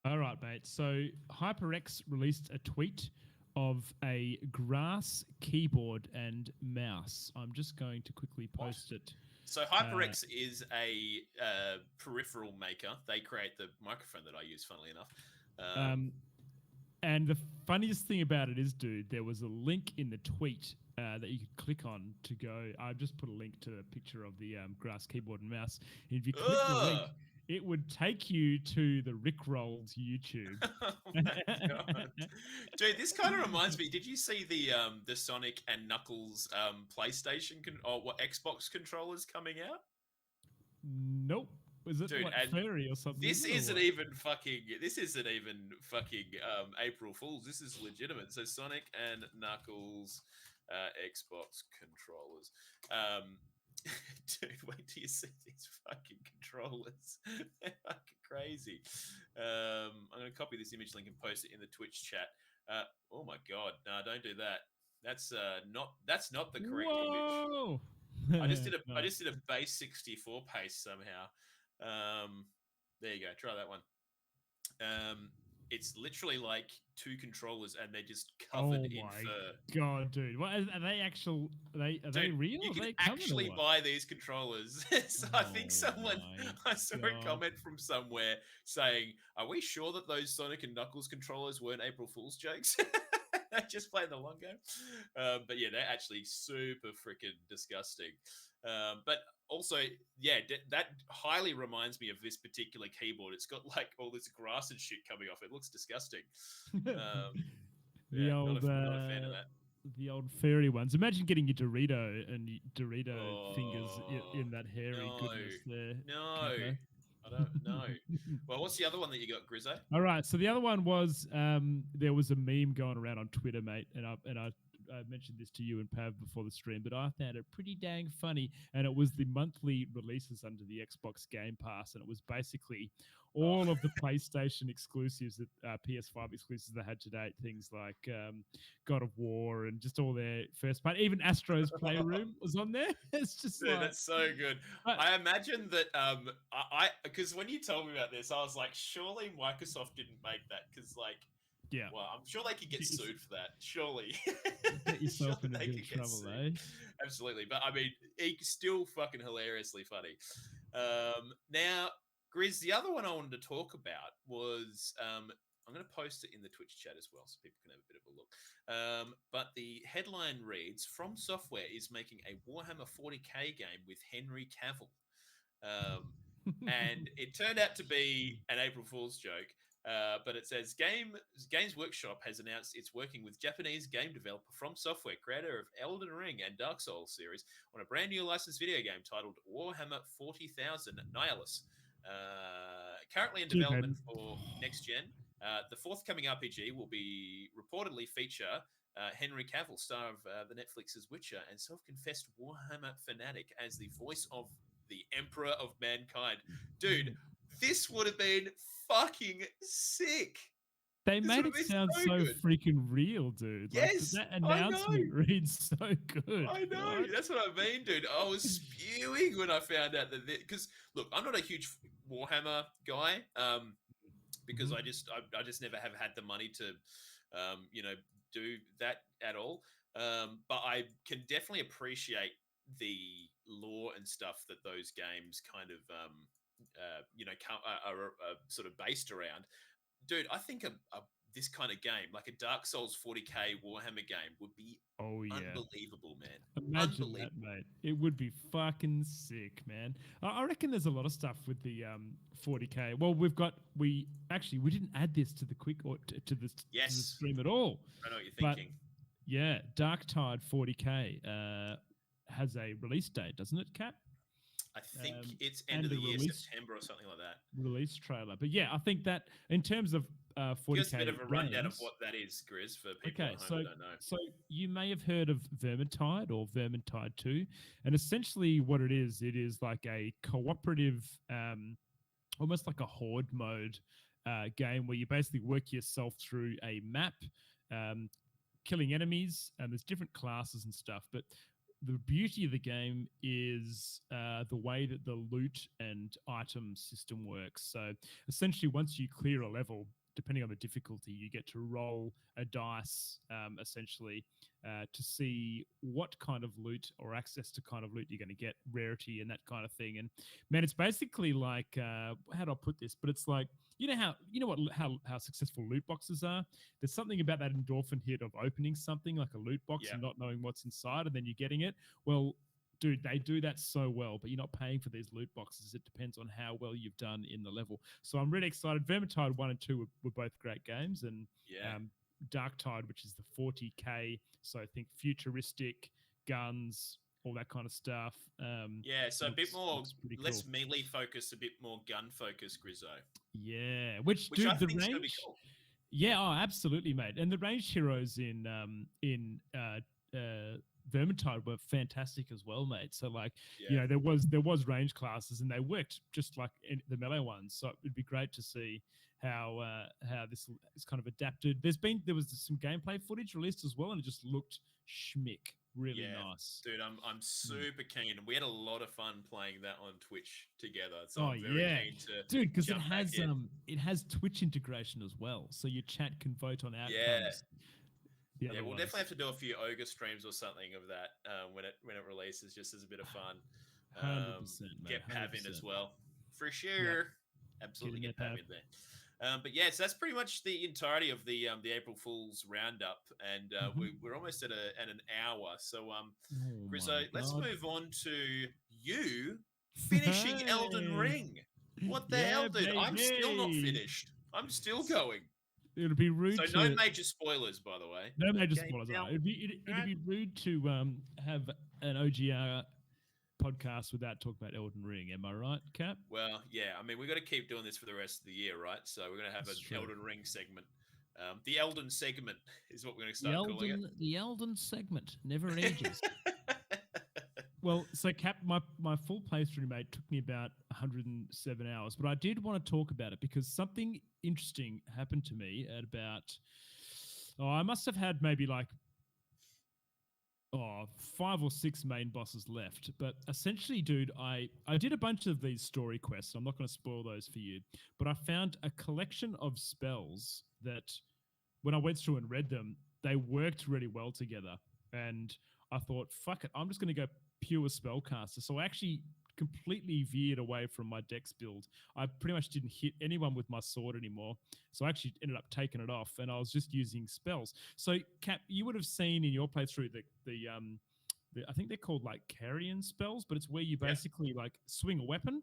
All right, mate. So HyperX released a tweet of a grass keyboard and mouse. I'm just going to quickly post it. So HyperX is a peripheral maker. They create the microphone that I use, funnily enough. And the funniest thing about it is, dude, there was a link in the tweet that you could click on to go. I've just put a link to a picture of the grass keyboard and mouse. And if you click the link, it would take you to the Rickroll's YouTube. Oh my God. Dude, this kind of reminds me. Did you see the Sonic and Knuckles PlayStation or Xbox controllers coming out? Nope. Was it like furry or something? This isn't even fucking April Fools. This is legitimate. So Sonic and Knuckles Xbox controllers. Dude, wait till you see these fucking controllers. They're fucking crazy. I'm going to copy this image link and post it in the Twitch chat. Oh my god, no, don't do that. That's not the correct image. I just did a base 64 paste somehow. There you go. Try that one. It's literally like two controllers, and they're just covered in fur. God, dude! What are they actual? Are they real? You can they actually buy these controllers. So I think I saw a comment from somewhere saying, "Are we sure that those Sonic and Knuckles controllers weren't April Fool's jokes?" They just played the long game. But yeah, they're actually super freaking disgusting. But also, yeah, that highly reminds me of this particular keyboard. It's got like all this grass and shit coming off. It looks disgusting. The old, not a fan of that. The old furry ones. Imagine getting your Dorito and Dorito fingers in that hairy goodness there. No. I don't know. Well, what's the other one that you got, Grizzo? All right. So the other one was there was a meme going around on Twitter, mate, and I mentioned this to you and Pav before the stream, but I found it pretty dang funny. And it was the monthly releases under the Xbox Game Pass, and it was basically all of the PlayStation exclusives that PS5 exclusives they had to date, things like God of War and just all their first part. Even Astro's Playroom was on there. It's just dude, that's so good. I imagine that because when you told me about this, I was like, surely Microsoft didn't make that because yeah. Well, I'm sure they could get sued for that. Surely. Get yourself in a bit of trouble, eh? Absolutely. But I mean, it's still fucking hilariously funny. Now, Grizz, the other one I wanted to talk about was I'm going to post it in the Twitch chat as well so people can have a bit of a look. But the headline reads, From Software is making a Warhammer 40k game with Henry Cavill. And it turned out to be an April Fool's joke. But it says Games Workshop has announced it's working with Japanese game developer From Software, creator of Elden Ring and Dark Souls series, on a brand new licensed video game titled Warhammer 40,000 Nihilus. Currently in development for next gen, the forthcoming RPG will be reportedly feature Henry Cavill, star of the Netflix's Witcher and self-confessed Warhammer fanatic, as the voice of the Emperor of Mankind. Dude, this would have been fucking sick. They made it sound so freaking real, dude. Yes, that announcement reads so good. I know. What? That's what I mean, dude. I was spewing when I found out that because look, I'm not a huge Warhammer guy, because I just never have had the money to, do that at all. But I can definitely appreciate the lore and stuff that those games kind of, are sort of based around. Dude, I think this kind of game, like a Dark Souls 40k Warhammer game, would be unbelievable, man. Imagine that, mate. It would be fucking sick, man. I reckon there's a lot of stuff with the 40k. Well, we didn't add this to the to the stream at all. I know what you're thinking. Yeah, Darktide 40k has a release date, doesn't it, Cap? I think it's end of the year, September or something like that. Release trailer. But yeah, I think that in terms of 40k, give us a bit of a rundown of what that is, Grizz, for people at home who don't know. So you may have heard of Vermintide or Vermintide 2, and essentially what it is like a cooperative, almost like a horde mode game where you basically work yourself through a map, killing enemies, and there's different classes and stuff, but the beauty of the game is the way that the loot and item system works. So essentially, once you clear a level, depending on the difficulty, you get to roll a dice, essentially, to see what kind of loot or access to kind of loot you're going to get, rarity and that kind of thing. And man, it's basically like, how do I put this? But it's like, how successful loot boxes are. There's something about that endorphin hit of opening something like a loot box and not knowing what's inside, and then you're getting it. Well, dude, they do that so well, but you're not paying for these loot boxes. It depends on how well you've done in the level. So I'm really excited. Vermintide 1 and 2 were both great games, and Darktide, which is the 40k, so I think futuristic guns, all that kind of stuff. So a bit more, less melee focus, a bit more gun focus, Grizzo. Yeah, which dude, I think is gonna be cool. Yeah, absolutely, mate. And the ranged heroes in Vermintide were fantastic as well, mate. So like, you know, there was range classes and they worked just like in the melee ones. So it'd be great to see how this is kind of adapted. There was some gameplay footage released as well, and it just looked schmick, really nice. Dude, I'm super keen, and we had a lot of fun playing that on Twitch together. So I'm very keen to dude, because it has Twitch integration as well, so your chat can vote on outcomes. Yeah, we'll definitely have to do a few ogre streams or something of that when it releases, just as a bit of fun. 100%, get Pav in as well, for sure. Yep. Absolutely get Pav in there. But yeah, so that's pretty much the entirety of the April Fool's roundup, and we're almost at an hour. So Grizz, let's move on to you finishing Elden Ring. What the hell, dude? Baby. I'm still not finished. I'm still going. It'd be rude. So no major spoilers, by the way. No major spoilers. It'd be rude to have an OGR podcast without talking about Elden Ring. Am I right, Cap? Well, yeah. I mean, we've got to keep doing this for the rest of the year, right? So we're going to have an Elden Ring segment. The Elden segment is what we're going to start calling it. The Elden segment never ages. Well, so Cap, my full playthrough, mate, took me about 107 hours, but I did want to talk about it because something interesting happened to me at about, I must have had maybe like 5 or 6 main bosses left. But essentially, dude, I did a bunch of these story quests. I'm not going to spoil those for you, but I found a collection of spells that when I went through and read them, they worked really well together. And I thought, fuck it, I'm just going to go pure spellcaster. So I actually completely veered away from my dex build. I pretty much didn't hit anyone with my sword anymore. So I actually ended up taking it off and I was just using spells. So Cap, you would have seen in your playthrough the I think they're called like carrion spells, but it's where you basically like swing a weapon.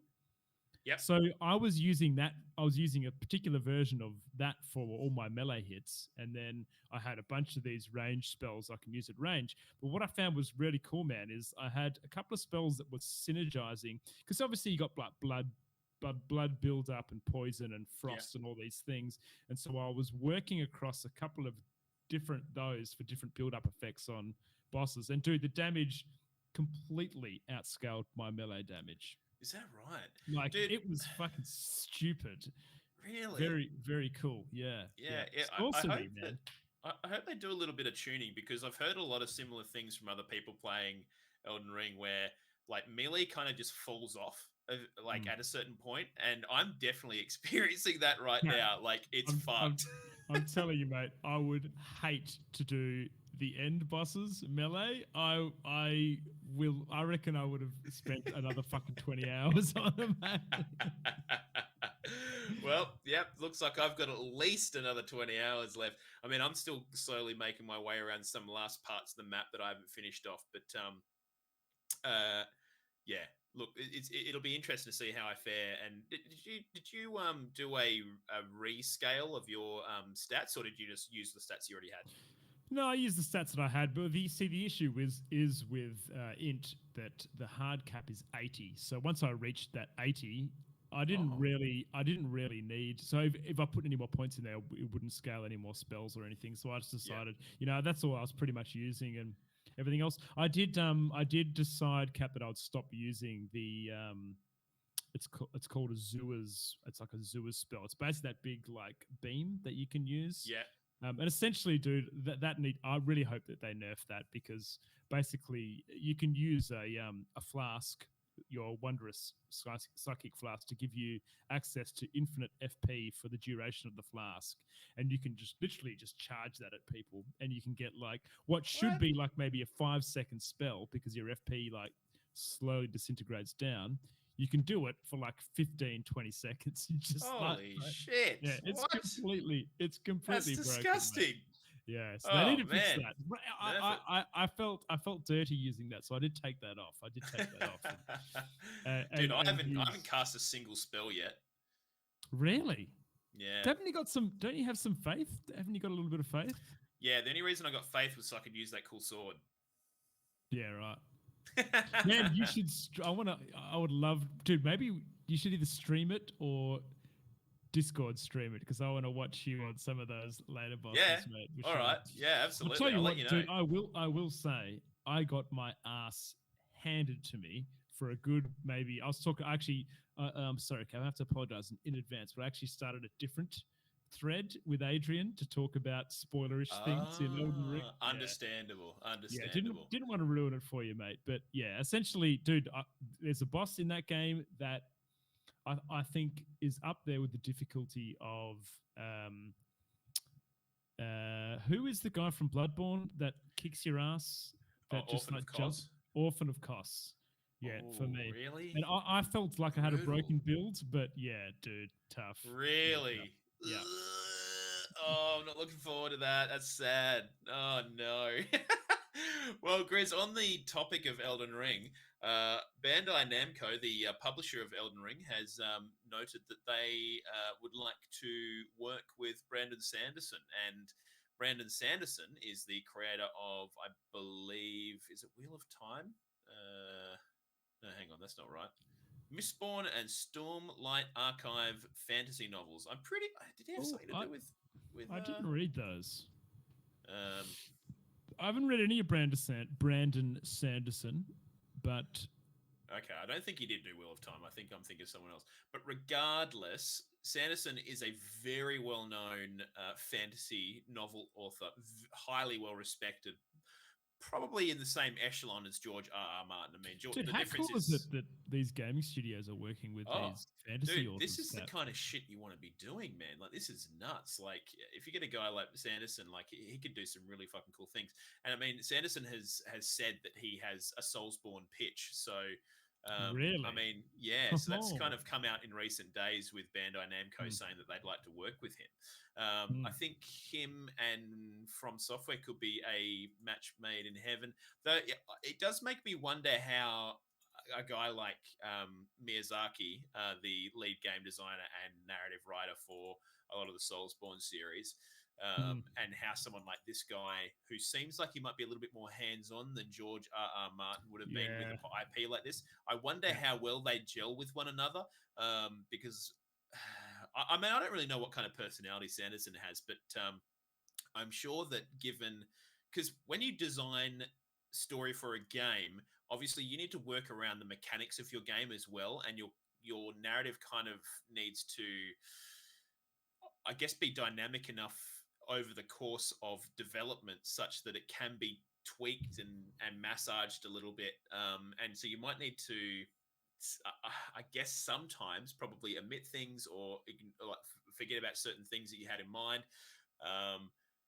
Yep. So I was using that. I was using a particular version of that for all my melee hits. And then I had a bunch of these range spells I can use at range. But what I found was really cool, man, is I had a couple of spells that were synergizing. Because obviously you got blood build up and poison and frost and all these things. And so I was working across a couple of those for different build up effects on bosses. And dude, the damage completely outscaled my melee damage. Is that right? Like, dude, it was fucking stupid. Really? Very, very cool. Yeah. I hope they do a little bit of tuning because I've heard a lot of similar things from other people playing Elden Ring where like melee kind of just falls off at a certain point, and I'm definitely experiencing that right now. Like, it's fucked. I'm telling you, mate, I would hate to do the end bosses melee. I reckon I would have spent another fucking 20 hours on them. Well, looks like I've got at least another 20 hours left. I mean, I'm still slowly making my way around some last parts of the map that I haven't finished off, but look, it'll be interesting to see how I fare. And did you do a rescale of your stats, or did you just use the stats you already had? No, I used the stats that I had, but the issue is with int that the hard cap is 80. So once I reached that 80, I didn't really need. So if I put any more points in there, it wouldn't scale any more spells or anything. So I just decided, that's all I was pretty much using, and everything else. I did decide, Cap, that I would stop using the it's called a Zua's. It's like a Zua's spell. It's basically that big like beam that you can use. Yeah. And essentially, dude, I really hope that they nerf that, because basically you can use a flask, your wondrous psychic flask, to give you access to infinite FP for the duration of the flask, and you can just literally just charge that at people, and you can get like what should be like maybe a 5-second spell, because your FP like slowly disintegrates down. You can do it for like 15, 20 seconds. You just holy shit! Yeah, it's completely That's broken, disgusting. Mate. Yeah, so they need to fix that. I felt dirty using that, so I did take that off. Dude, I haven't cast a single spell yet. Really? Yeah. Don't you have some faith? Haven't you got a little bit of faith? Yeah, the only reason I got faith was so I could use that cool sword. Yeah, right. Man, you should. I would love, dude. Maybe you should either stream it or Discord stream it, because I want to watch you on some of those later bosses, mate. All right. Yeah, absolutely. I'll tell you what, dude. I will say, I got my ass handed to me for a good maybe. I was talking actually. I'm sorry, Kev, I have to apologize in advance, but I actually started a different thread with Adrian to talk about spoilerish things in Elden Ring. Understandable. Yeah, didn't want to ruin it for you, mate. But yeah, essentially, dude, there's a boss in that game that I think is up there with the difficulty of who is the guy from Bloodborne that kicks your ass? That just like jumps. Orphan of Kos. Yeah, for me. Really? And I felt like I had a broken build, but yeah, dude, tough. Really? Yeah. Oh, I'm not looking forward to that. That's sad. Oh no. Well, Grizz, on the topic of Elden Ring, Bandai Namco, the publisher of Elden Ring, has noted that they would like to work with Brandon Sanderson. And Brandon Sanderson is the creator of, I believe, is it Wheel of Time? No, hang on, that's not right. Mistborn and Stormlight Archive fantasy novels. I'm pretty. Did he have something to do with? I didn't read those. I haven't read any of Brandon Sanderson, but okay, I don't think he did do Wheel of Time. I think I'm thinking of someone else. But regardless, Sanderson is a very well-known fantasy novel author, highly well-respected. Probably in the same echelon as George R.R. Martin. I mean, dude, how cool is it that these gaming studios are working with these fantasy authors? This is the kind of shit you want to be doing, man. Like, this is nuts. Like, if you get a guy like Sanderson, like, he could do some really fucking cool things. And I mean, Sanderson has said that he has a Soulsborne pitch. So, really? I mean, yeah. So that's kind of come out in recent days with Bandai Namco saying that they'd like to work with him. I think him and From Software could be a match made in heaven. Though it does make me wonder how a guy like Miyazaki, the lead game designer and narrative writer for a lot of the Soulsborne series, and how someone like this guy, who seems like he might be a little bit more hands-on than George R.R. Martin would have been with an IP like this. I wonder how well they gel with one another, because I mean, I don't really know what kind of personality Sanderson has, but I'm sure that because when you design story for a game, obviously you need to work around the mechanics of your game as well, and your narrative kind of needs to, I guess, be dynamic enough over the course of development such that it can be tweaked and massaged a little bit, and so you might need to, I guess, sometimes probably omit things or forget about certain things that you had in mind.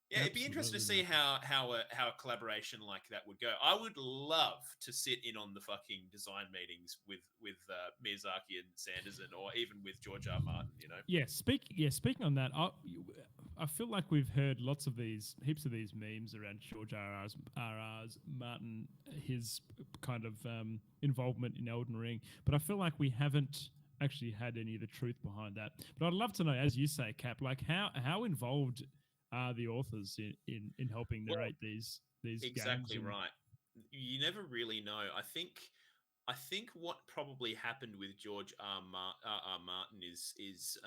Yeah, it'd be interesting to see how a collaboration like that would go. I would love to sit in on the fucking design meetings with Miyazaki and Sanderson, or even with George R. Martin. You know. Yeah. Speaking on that, I feel like we've heard heaps of these memes around George R.R.'s Martin, his kind of involvement in Elden Ring, but I feel like we haven't actually had any of the truth behind that. But I'd love to know, as you say, Cap, like how involved are the authors in helping narrate these exactly games? Right. You never really know. I think what probably happened with George R. Martin is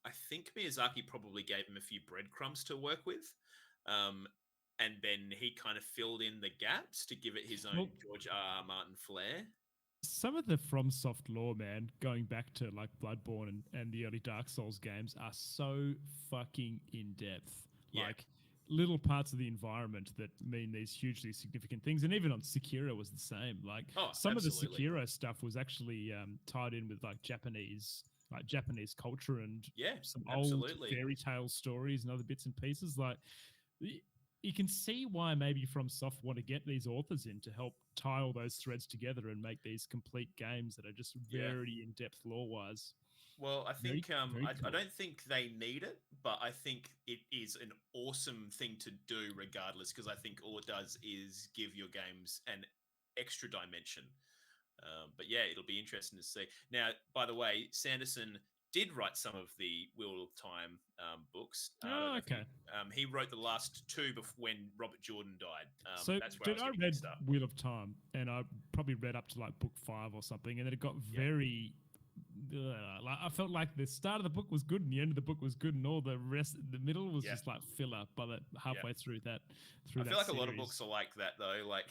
I think Miyazaki probably gave him a few breadcrumbs to work with, and then he kind of filled in the gaps to give it his own George R. Martin flair. Some of the FromSoft lore, man, going back to like Bloodborne and the early Dark Souls games, are so fucking in depth. Yeah. Like little parts of the environment that mean these hugely significant things. And even on Sekiro was the same. Like some of the Sekiro stuff was actually tied in with like Japanese culture and some old fairy tale stories and other bits and pieces. Like you can see why maybe FromSoft want to get these authors in to help tie all those threads together and make these complete games that are just very in-depth lore-wise. Well, I think I don't think they need it, but I think it is an awesome thing to do regardless, because I think all it does is give your games an extra dimension. But yeah, it'll be interesting to see. Now, by the way, Sanderson did write some of the Wheel of Time books. Okay. He wrote the last two when Robert Jordan died. So that's where I read Wheel of Time, and I probably read up to like book 5 or something, and then it got very, like I felt like the start of the book was good and the end of the book was good, and all the rest, the middle was just like filler. By the halfway through that, I feel like a lot of books are like that though. Like,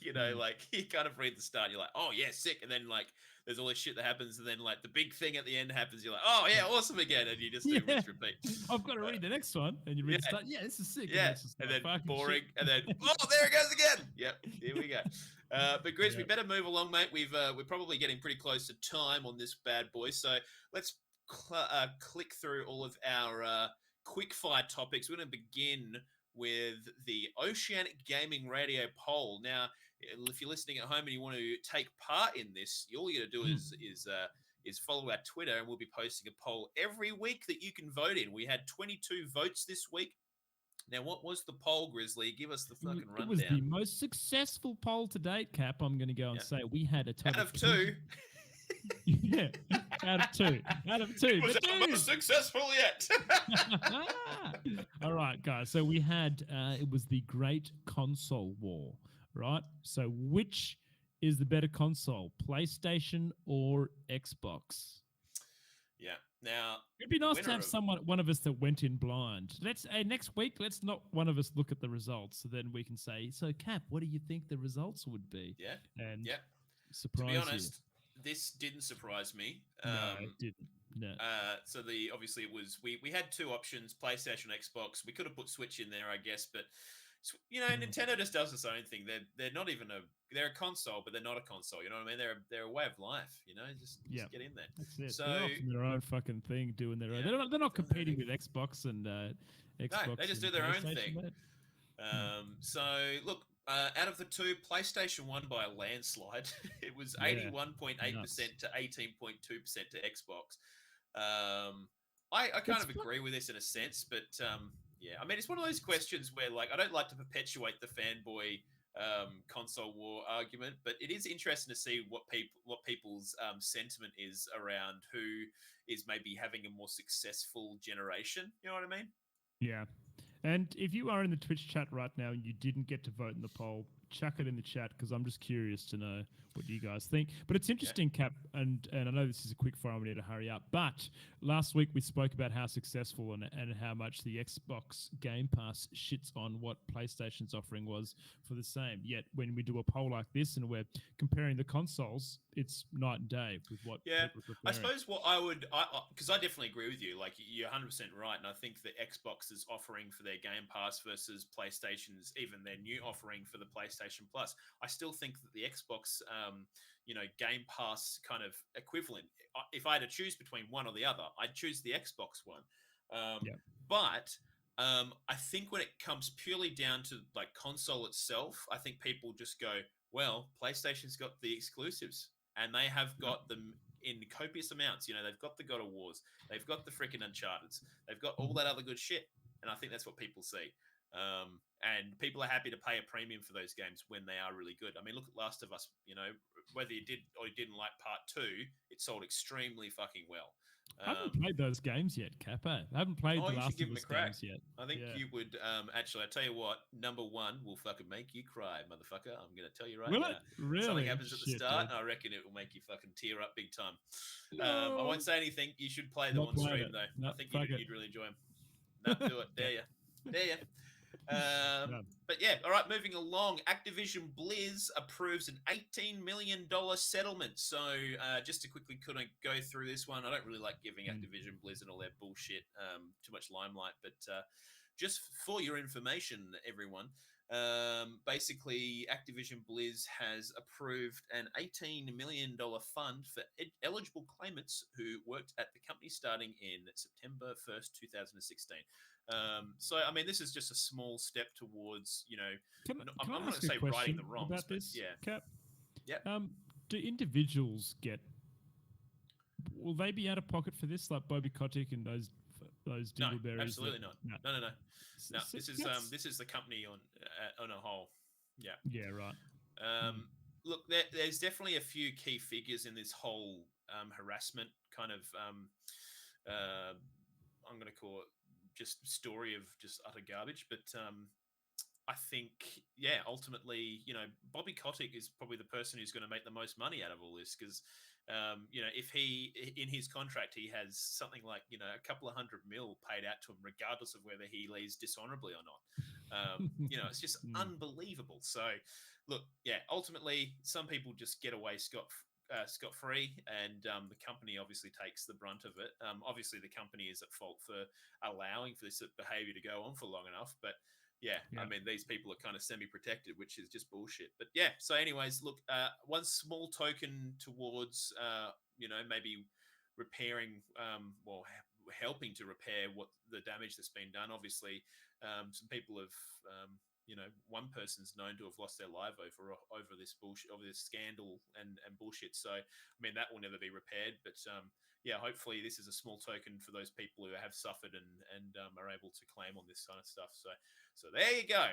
you know, like you kind of read the start, you're like, oh yeah, sick, and then like there's all this shit that happens, and then like the big thing at the end happens, you're like, oh yeah, awesome again, and you just do rinse repeat. I've got to read the next one, and you read the start. Yeah, this is sick. Yeah, and then boring, and then oh, there it goes again. Yep, here we go. But Grizz, we better move along, mate. We're probably getting pretty close to time on this bad boy, so let's click through all of our quickfire topics. We're going to begin with the Oceanic Gaming Radio poll. Now, if you're listening at home and you want to take part in this, all you got to do is follow our Twitter, and we'll be posting a poll every week that you can vote in. We had 22 votes this week. Now, what was the poll, Grizzly? Give us the fucking rundown. It was the most successful poll to date, Cap. I'm going to go and say we had a total out of 2. Yeah, out of 2. Out of 2. It was our most successful yet. All right, guys. So we had, it was the Great Console War, right? So which is the better console, PlayStation or Xbox? Yeah. Now, it'd be nice to have one of us that went in blind. Let's next week. Let's not one of us look at the results, so then we can say, "So, Cap, what do you think the results would be?" Yeah, and surprise. To be honest, this didn't surprise me. No, it didn't. No. So obviously it was we had 2 options: PlayStation, Xbox. We could have put Switch in there, I guess, but you know, Nintendo just does its own thing. They're not even they're a console, but they're not a console. You know what I mean? They're a way of life. You know, just get in there. That's it. So they're off in their own fucking thing, doing their own. They're not competing with Xbox and Xbox. No, they just do their own thing. So look, out of the 2, PlayStation won by a landslide. It was 81.8% to 18.2% to Xbox. I kind of agree with this in a sense, but yeah, I mean, it's one of those questions where, like, I don't like to perpetuate the fanboy console war argument, but it is interesting to see what people's sentiment is around who is maybe having a more successful generation. You know what I mean? Yeah. And if you are in the Twitch chat right now and you didn't get to vote in the poll, chuck it in the chat because I'm just curious to know what you guys think. But it's interesting, Cap, and I know this is a quick fire, we need to hurry up. But last week we spoke about how successful and how much the Xbox Game Pass shits on what PlayStation's offering was for the same. Yet when we do a poll like this and we're comparing the consoles, it's night and day with what people are preferring. I suppose what because I definitely agree with you. Like, you're 100% right, and I think that Xbox's offering for their Game Pass versus PlayStation's, even their new offering for the PlayStation Plus, I still think that the Xbox Game Pass kind of equivalent, if I had to choose between one or the other, I'd choose the Xbox one. But I think when it comes purely down to like console itself, I think people just go, well, PlayStation's got the exclusives and they have got them in copious amounts. You know, they've got the God of Wars, they've got the freaking Uncharted's, they've got all that other good shit. And I think that's what people see. And people are happy to pay a premium for those games when they are really good. I mean, look at Last of Us. You know, whether you did or you didn't like part 2, it sold extremely fucking well. I haven't played those games yet, Kappa. I haven't played the Last of Us games yet. I think you would. Actually, I tell you what, number 1 will fucking make you cry, motherfucker. I'm going to tell you right now. Really? Something happens at the start, and I reckon it will make you fucking tear up big time. I won't say anything. You should play them on stream, though. I think you'd really enjoy them. No, do it. Dare you. But yeah, all right, moving along. Acti-Blizz approves an $18 million settlement. So just to quickly kind of go through this one, I don't really like giving Acti-Blizz and all their bullshit too much limelight, but just for your information, everyone, basically Acti-Blizz has approved an $18 million fund for eligible claimants who worked at the company starting in September 1st, 2016. So, I mean, this is just a small step towards, I'm not going to say righting the wrongs, about this, Cap? Yeah. Do individuals will they be out of pocket for this, like Bobby Kotick and those dingleberries? No, absolutely not. No. This is the company on a whole. Yeah. Yeah, right. Look, there's definitely a few key figures in this whole harassment kind of, I'm going to call it, just story of just utter garbage. But I think, ultimately, Bobby Kotick is probably the person who's going to make the most money out of all this because, if he, in his contract, he has something like, a couple of $100 million paid out to him, regardless of whether he leaves dishonorably or not. It's just unbelievable. So, look, ultimately, some people just get away scot-free, and the company obviously takes the brunt of it. Obviously, the company is at fault for allowing for this behavior to go on for long enough, but I mean, these people are kind of semi-protected, which is just bullshit. But so anyways, look, one small token towards, maybe repairing, helping to repair what the damage that's been done. Obviously, some people have, one person's known to have lost their life over this bullshit, over this scandal and bullshit. So, I mean, that will never be repaired. But hopefully this is a small token for those people who have suffered and are able to claim on this kind of stuff. So there you go.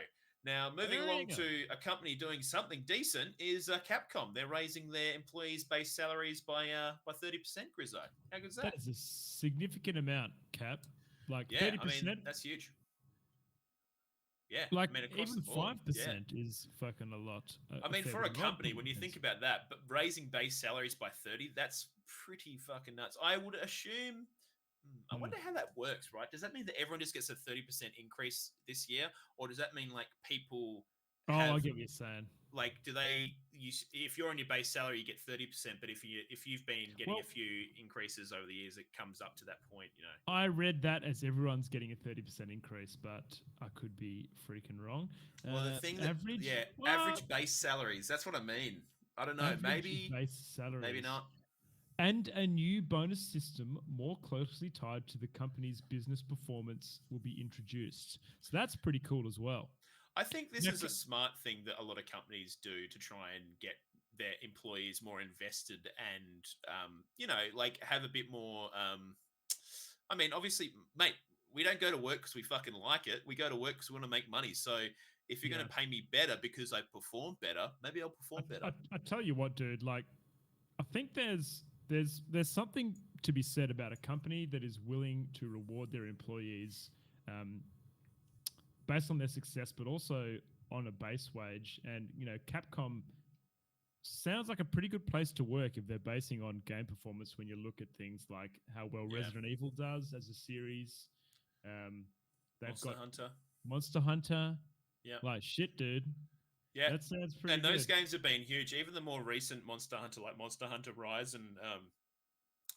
Now, moving along to a company doing something decent is Capcom. They're raising their employees' base salaries by 30%, Grizzo. How good is that? That is a significant amount, Cap. Like 30%. I mean, that's huge. Yeah, like I mean, across even the board, 5% is fucking a lot. I mean, for a company, when you think about that, but raising base salaries by 30, that's pretty fucking nuts. I would assume. I wonder how that works, right? Does that mean that everyone just gets a 30% increase this year, or does that mean like people? I get what you're saying. Like, do they? If you're on your base salary, you get 30%, but if you've been getting a few increases over the years, it comes up to that point. I read that as everyone's getting a 30% increase, but I could be freaking wrong. Well, the thing average base salaries. That's what I mean. I don't know. Average maybe base salaries. Maybe not. And a new bonus system more closely tied to the company's business performance will be introduced. So that's pretty cool as well. I think this is a smart thing that a lot of companies do to try and get their employees more invested and, like have a bit more. I mean, obviously, mate, we don't go to work because we fucking like it. We go to work because we want to make money. So if you're going to pay me better because I perform better, maybe I'll perform better. I tell you what, dude, like, I think there's something to be said about a company that is willing to reward their employees based on their success, but also on a base wage. And, Capcom sounds like a pretty good place to work if they're basing on game performance when you look at things like how well Resident Evil does as a series. They've Monster Hunter. Yeah. Like, shit, dude. Yeah, that sounds pretty good. And those games have been huge. Even the more recent Monster Hunter, like Monster Hunter Rise, and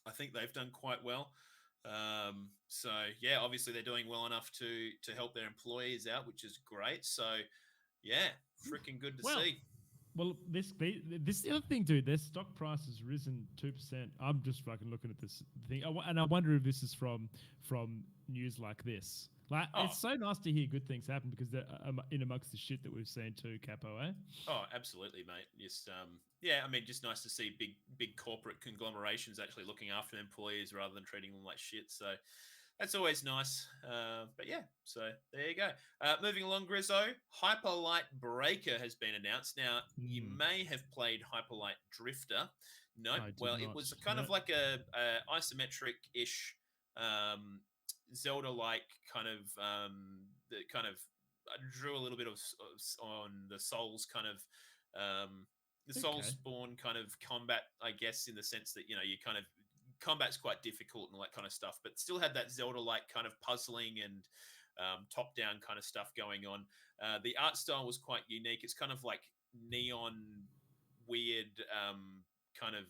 I think they've done quite well. So obviously they're doing well enough to help their employees out, which is great. So freaking good to see. Well, this the other thing, dude. Their stock price has risen 2%. I'm just fucking looking at this thing, and I wonder if this is from news like this. Like, it's so nice to hear good things happen because they're in amongst the shit that we've seen too, Capo, eh? Oh, absolutely, mate. Just, I mean, just nice to see big corporate conglomerations actually looking after their employees rather than treating them like shit. So that's always nice. But so there you go. Moving along, Grizzo, Hyperlight Breaker has been announced. Now, you may have played Hyperlight Drifter. No, it was kind of like a isometric-ish Zelda-like kind of I drew a little bit of on the Souls kind of the Soulsborne kind of combat, I guess, in the sense that you kind of combat's quite difficult and all that kind of stuff, but still had that Zelda-like kind of puzzling and top-down kind of stuff going on. The art style was quite unique. It's kind of like neon, weird kind of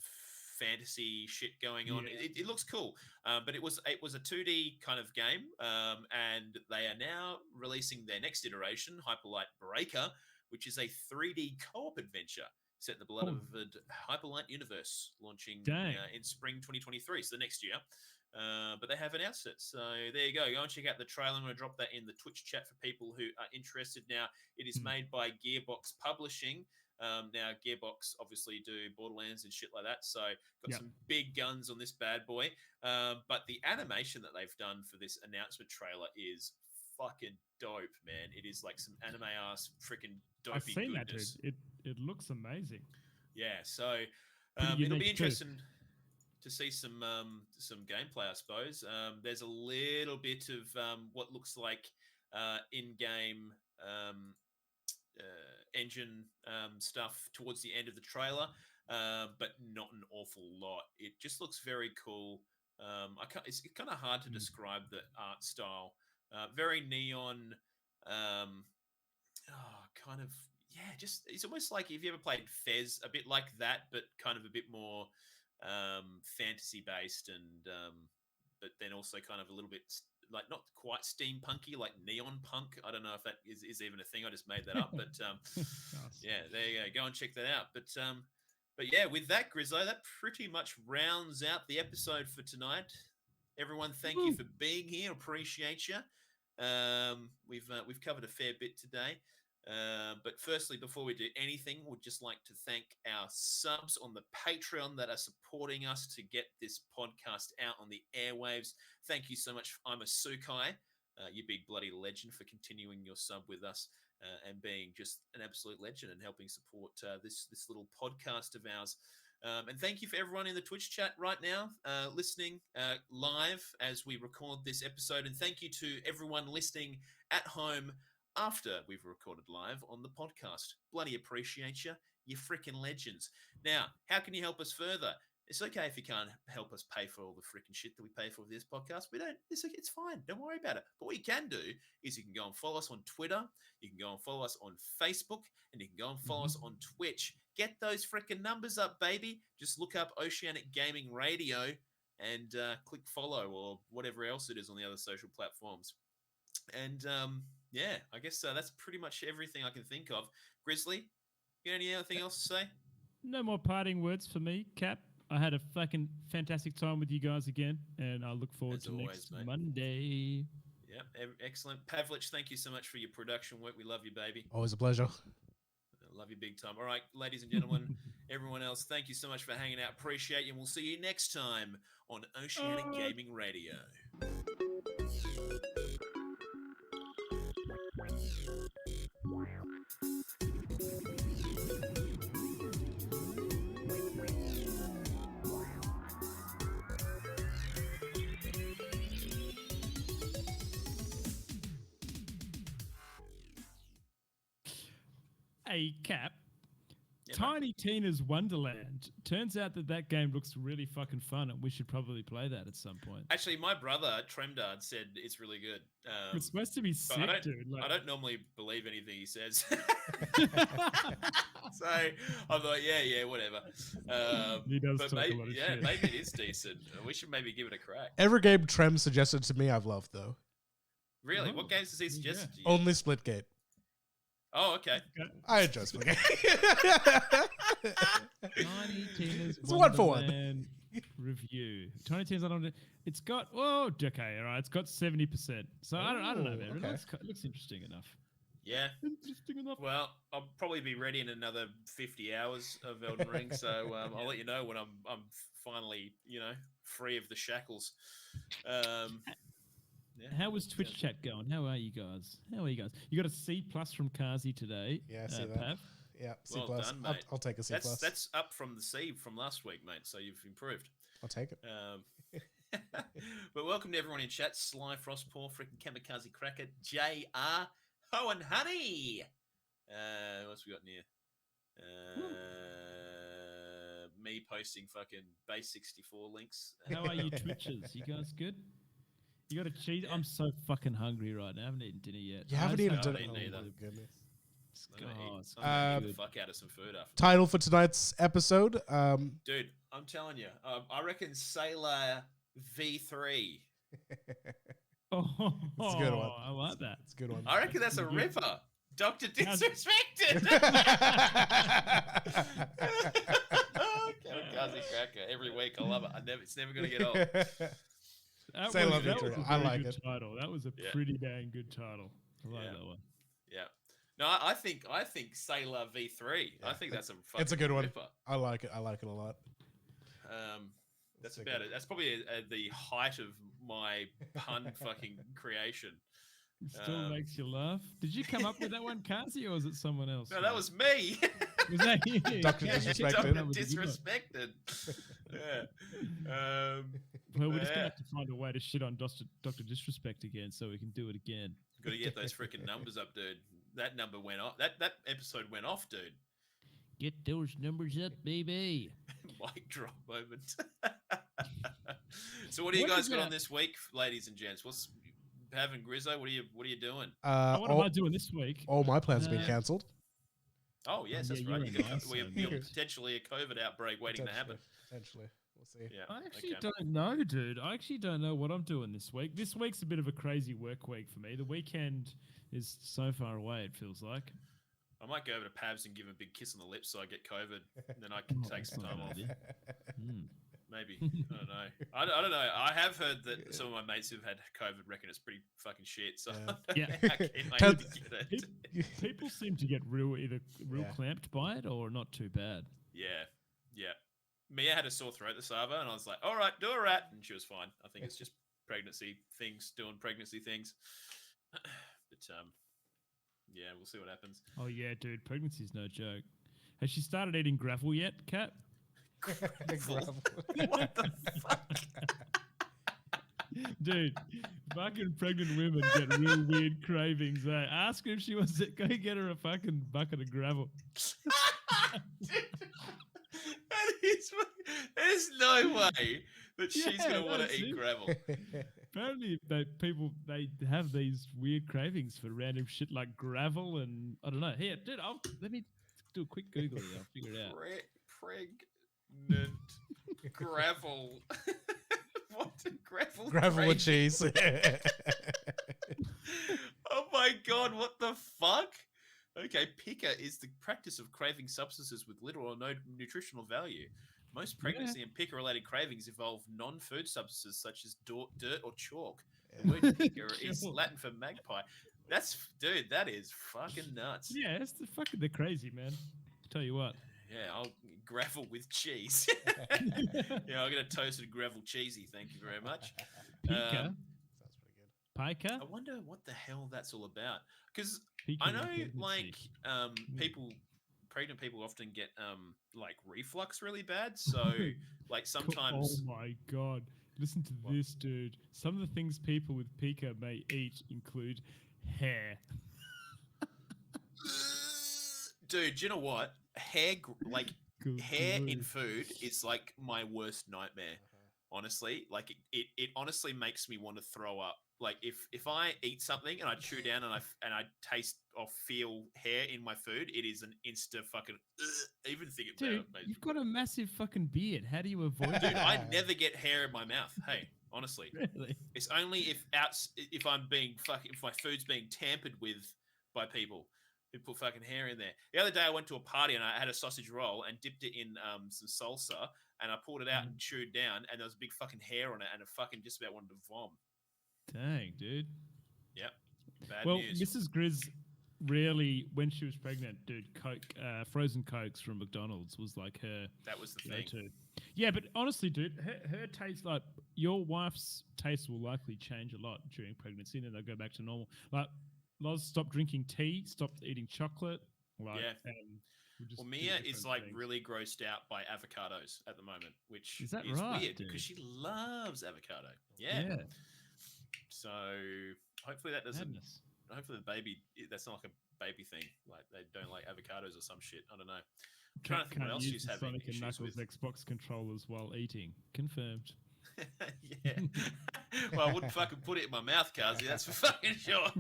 fantasy shit going on. It looks cool, but it was a 2D kind of game, and they are now releasing their next iteration, Hyperlight Breaker, which is a 3D co-op adventure set in the beloved Hyperlight universe, launching in spring 2023, so the next year. But they have announced it, so there you go. Go and check out the trailer. I'm going to drop that in the Twitch chat for people who are interested. Now, it is made by Gearbox Publishing. Now, Gearbox obviously do Borderlands and shit like that, so got some big guns on this bad boy. But the animation that they've done for this announcement trailer is fucking dope, man. It is like some anime-ass freaking dopey I've seen goodness. That, dude. It looks amazing. Yeah, so it'll be interesting to see some gameplay, I suppose. There's a little bit of what looks like in-game engine stuff towards the end of the trailer, but not an awful lot. It just looks very cool. It's kind of hard to describe the art style. Very neon, kind of, just it's almost like if you ever played Fez, a bit like that, but kind of a bit more fantasy based, and but then also kind of a little bit like not quite steampunky, like neon punk. I don't know if that is even a thing. I just made that up, but yeah, there you go. Go and check that out. But yeah, with that, Grizzo, that pretty much rounds out the episode for tonight. Everyone, thank you for being here. Appreciate you. We've covered a fair bit today. But firstly, before we do anything, we'd just like to thank our subs on the Patreon that are supporting us to get this podcast out on the airwaves. Thank you so much. I'm a Sukai, you big bloody legend, for continuing your sub with us and being just an absolute legend and helping support this little podcast of ours. And thank you for everyone in the Twitch chat right now, listening live as we record this episode. And thank you to everyone listening at home after we've recorded live on the podcast. Bloody appreciate you. You freaking legends. Now, how can you help us further? It's okay if you can't help us pay for all the freaking shit that we pay for this podcast. It's fine. Don't worry about it. But what you can do is you can go and follow us on Twitter. You can go and follow us on Facebook. And you can go and follow us on Twitch. Get those freaking numbers up, baby. Just look up Oceanic Gaming Radio and click follow or whatever else it is on the other social platforms. And yeah, I guess that's pretty much everything I can think of. Grizzly, you got anything else to say? No more parting words for me, Cap. I had a fucking fantastic time with you guys again, and I look forward to next Monday. Yeah, excellent. Pavlich, thank you so much for your production work. We love you, baby. Always a pleasure. Love you big time. All right, ladies and gentlemen, everyone else, thank you so much for hanging out. Appreciate you, and we'll see you next time on Oceanic Gaming Radio. Hey, Cap. Yeah, Tiny Tina's Wonderland. Turns out that game looks really fucking fun, and we should probably play that at some point. Actually, my brother, Tremdard, said it's really good. It's supposed to be sick, dude. I don't normally believe anything he says. So I'm like, yeah, whatever. He does talk a lot of shit. Maybe it is decent. We should maybe give it a crack. Every game Trem suggested to me, I've loved, though. Really? What games does he suggest to you? Only Splitgate. Oh, okay. I enjoy Splitgate. Tiny Tina's It's one for one. Wonderland review. Tiny Tina's Wonderland. It's got, okay, all right. It's got 70%. So I don't know, man. Okay. It looks interesting enough. Yeah. Interesting enough. Well, I'll probably be ready in another 50 hours of Elden Ring, so I'll let you know when I'm finally, free of the shackles. Yeah. How was Twitch chat going? How are you guys? You got a C+ from Kazi today. Yeah, I see that. Pav? Yeah, C+. Well done, mate. I'll take a C+. That's up from the C from last week, mate, so you've improved. I'll take it. But welcome to everyone in chat. Sly, Frostpaw, freaking Kamikaze Cracker, JR, Ho and Honey. What else we got in here? Me posting fucking base 64 links. How are you Twitchers? You guys good? You got a cheese? I'm so fucking hungry right now. I haven't eaten dinner yet. You haven't eaten dinner? Either. Oh, goodness. I'm gonna eat the fuck out of some food after. Title for tonight's episode. Dude, I'm telling you, I reckon Sailor V3. It's a good one. I like that. It's a good one. I reckon that's a ripper. Dr. Disrespected. Kamikaze Cracker. Every week, I love it. It's never gonna get old. Sailor V3. I like it. Title. That was a pretty dang good title. I like that one. Yeah. No, I think Sailor V3. Yeah, I think that's a fucking it's a good one. ripper. I like it. I like it a lot. That's about it. That's probably the height of my pun fucking creation. It still makes you laugh. Did you come up with that one, Kazi, or was it someone else? No, that was me. Was that you? Dr. Disrespected. Dr. Disrespected. Yeah. Well, we're just going to have to find a way to shit on Dr. Disrespect again so we can do it again. Got to get those freaking numbers up, dude. that number went off. That episode went off, dude. Get those numbers up, baby. Mic drop moment. So what do you guys got on this week, ladies and gents? What's having Grizzo? What are you doing? What am I doing this week? All my plans have been cancelled. Oh yes, that's right. You're potentially a COVID outbreak waiting to happen. Potentially. We'll see. Yeah. I actually don't know, dude. I actually don't know what I'm doing this week. This week's a bit of a crazy work week for me. The weekend is so far away, it feels like. I might go over to Pabs and give him a big kiss on the lips so I get COVID, and then I can take some time off. Maybe. I don't know. I don't know. I have heard that some of my mates who've had COVID reckon it's pretty fucking shit. So people seem to get either clamped by it or not too bad. Yeah. Mia had a sore throat this Sava, and I was like, all right, do a rat. And she was fine. I think it's just pregnancy things, doing pregnancy things. But, yeah, we'll see what happens. Oh, yeah, dude. Pregnancy's no joke. Has she started eating gravel yet, Kat? Gravel? What the fuck? Dude, fucking pregnant women get real weird cravings. Ask her if she wants to go get her a fucking bucket of gravel. There's no way that she's going to want to eat gravel. Apparently, they have these weird cravings for random shit like gravel and I don't know. Here, dude, let me do a quick Google here. I'll figure it out. Pregnant gravel. What? Gravel? Gravel with cheese. Oh my god, what the fuck? Okay, pica is the practice of craving substances with little or no nutritional value. Most pregnancy and pica-related cravings involve non-food substances such as dirt or chalk. The word pica is Latin for magpie. Dude, that is fucking nuts. Yeah, they're crazy, man. I'll tell you what. Yeah, I'll gravel with cheese. Yeah, I'll get a toasted gravel cheesy. Thank you very much. Pica. Sounds pretty good. Pica? I wonder what the hell that's all about. Because I know, like, pregnant people often get, like, reflux really bad. So, like, sometimes... Oh, my God. Listen to this, dude. Some of the things people with pica may eat include hair. Dude, do you know what? Hair in food is like my worst nightmare. Honestly, like it honestly makes me want to throw up. Like if I eat something and I chew down and I taste or feel hair in my food, it is an insta fucking. Even think about it. Dude, you've got a massive fucking beard. How do you avoid that? Dude, I never get hair in my mouth. Hey, honestly, really? It's only if my food's being tampered with by people. Who put fucking hair in there. The other day I went to a party and I had a sausage roll and dipped it in some salsa and I pulled it out and chewed down and there was a big fucking hair on it and it fucking just about wanted to vom. Dang, dude. Yep. Bad news. Mrs. Grizz really, when she was pregnant, dude, frozen Cokes from McDonald's was like her. That was the thing. Too. Yeah, but honestly, dude, her taste, like your wife's taste will likely change a lot during pregnancy and then they'll go back to normal. Like, Loz stopped drinking tea, stopped eating chocolate. Well, Mia is like really grossed out by avocados at the moment, which is right, weird because she loves avocado. Yeah. So hopefully that doesn't. Madness. Hopefully the baby, that's not like a baby thing. Like they don't like avocados or some shit. I don't know. I'm trying to think what else she's having. Sonic and Knuckles Xbox controllers while eating. Confirmed. Yeah. Well, I wouldn't fucking put it in my mouth, Kazi. That's for fucking sure.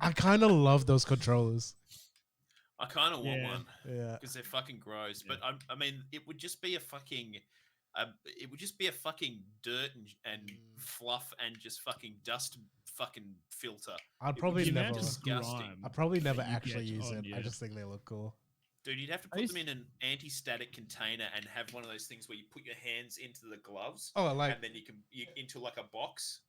I kind of love those controllers. I kind of want one. Yeah. Because they're fucking gross. Yeah. But I mean, it would just be a fucking dirt and fluff and just fucking dust fucking filter. I'd probably never. Disgusting. I'd probably never actually use it. I just think they look cool. Dude, you'd have to put them in an anti-static container and have one of those things where you put your hands into the gloves. Oh, and then you into like a box.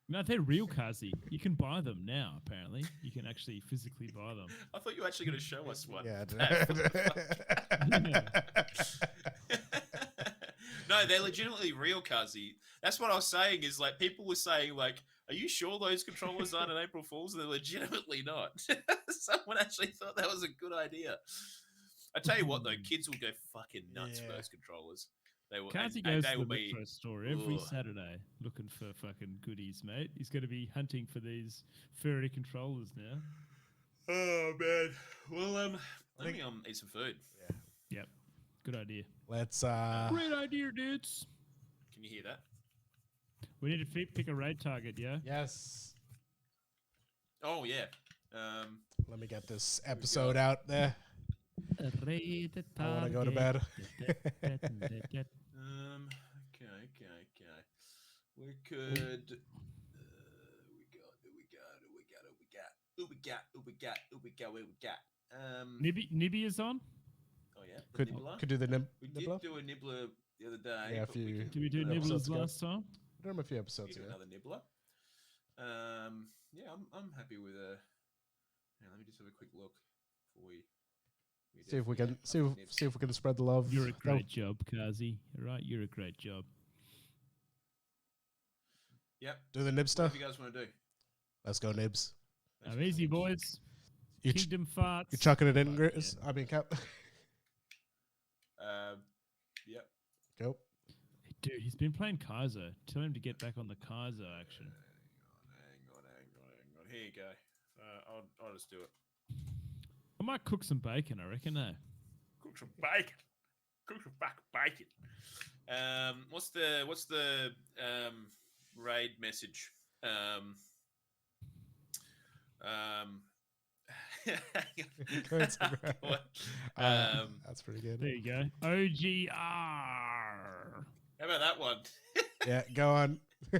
No, they're real, Kazi. You can buy them now, apparently. You can actually physically buy them. I thought you were actually going to show us one. Yeah. No, they're legitimately real, Kazi. That's what I was saying is like people were saying like, are you sure those controllers aren't an April Fool's? And they're legitimately not. Someone actually thought that was a good idea. I tell you what though, kids will go fucking nuts for those controllers. They will. Kazi goes to the retro store every Saturday looking for fucking goodies, mate. He's going to be hunting for these furry controllers now. Oh man. Well, let me eat some food. Yep. Good idea. Let's Great idea, dudes. Can you hear that? We need to pick a raid target, yeah? Yes. Oh yeah. Let me get this episode out there. Raid I want to go to bed. Okay. We could. Who we got? Nibby is on? Oh yeah. Could do the We nibbler. did do a nibbler the other day. Yeah, a but few- we can Did we do do another nibblers ago. last time? Done them a few We episodes can do ago. another nibbler. Yeah, I'm happy with a. Yeah, let me just have a quick look before we See if we definitely can have a couple see if we can spread the love. You're a That'll- great job, Kazi. Right, you're a great job. Yep. Do the nib stuff. What do you guys want to do? Let's go, nibs. Thanks I'm for easy, coming. boys. You Kingdom farts. You're chucking it in, Fuck Grizz? yeah. I mean, Cap. Yep. Go. Hey, dude, he's been playing Kaiser. Tell him to get back on the Kaiser action. Hang on. Here you go. I'll just do it. I might cook some bacon, I reckon, eh? Cook some bacon. Cook some fucking bacon. What's the raid message? That's pretty good. There you go. OGR. How about that one? Yeah, go on. You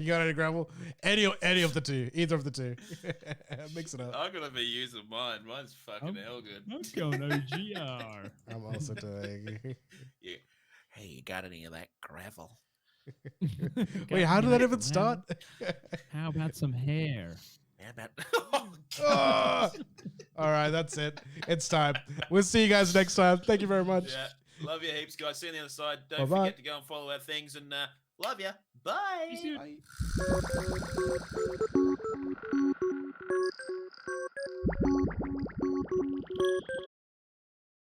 got any gravel? Any of the two. Either of the two. Mix it up. I'm gonna be using mine. Mine's fucking hell good. I'm going OGR. I'm also doing. Yeah. Hey, you got any of that gravel? Wait, how did that even start? How about some hair? How about? Oh! All right, that's it. It's time. We'll see you guys next time. Thank you very much. Yeah. Love you heaps, guys. See you on the other side. Don't Bye-bye. forget to go and follow our things and love you. Bye. Bye.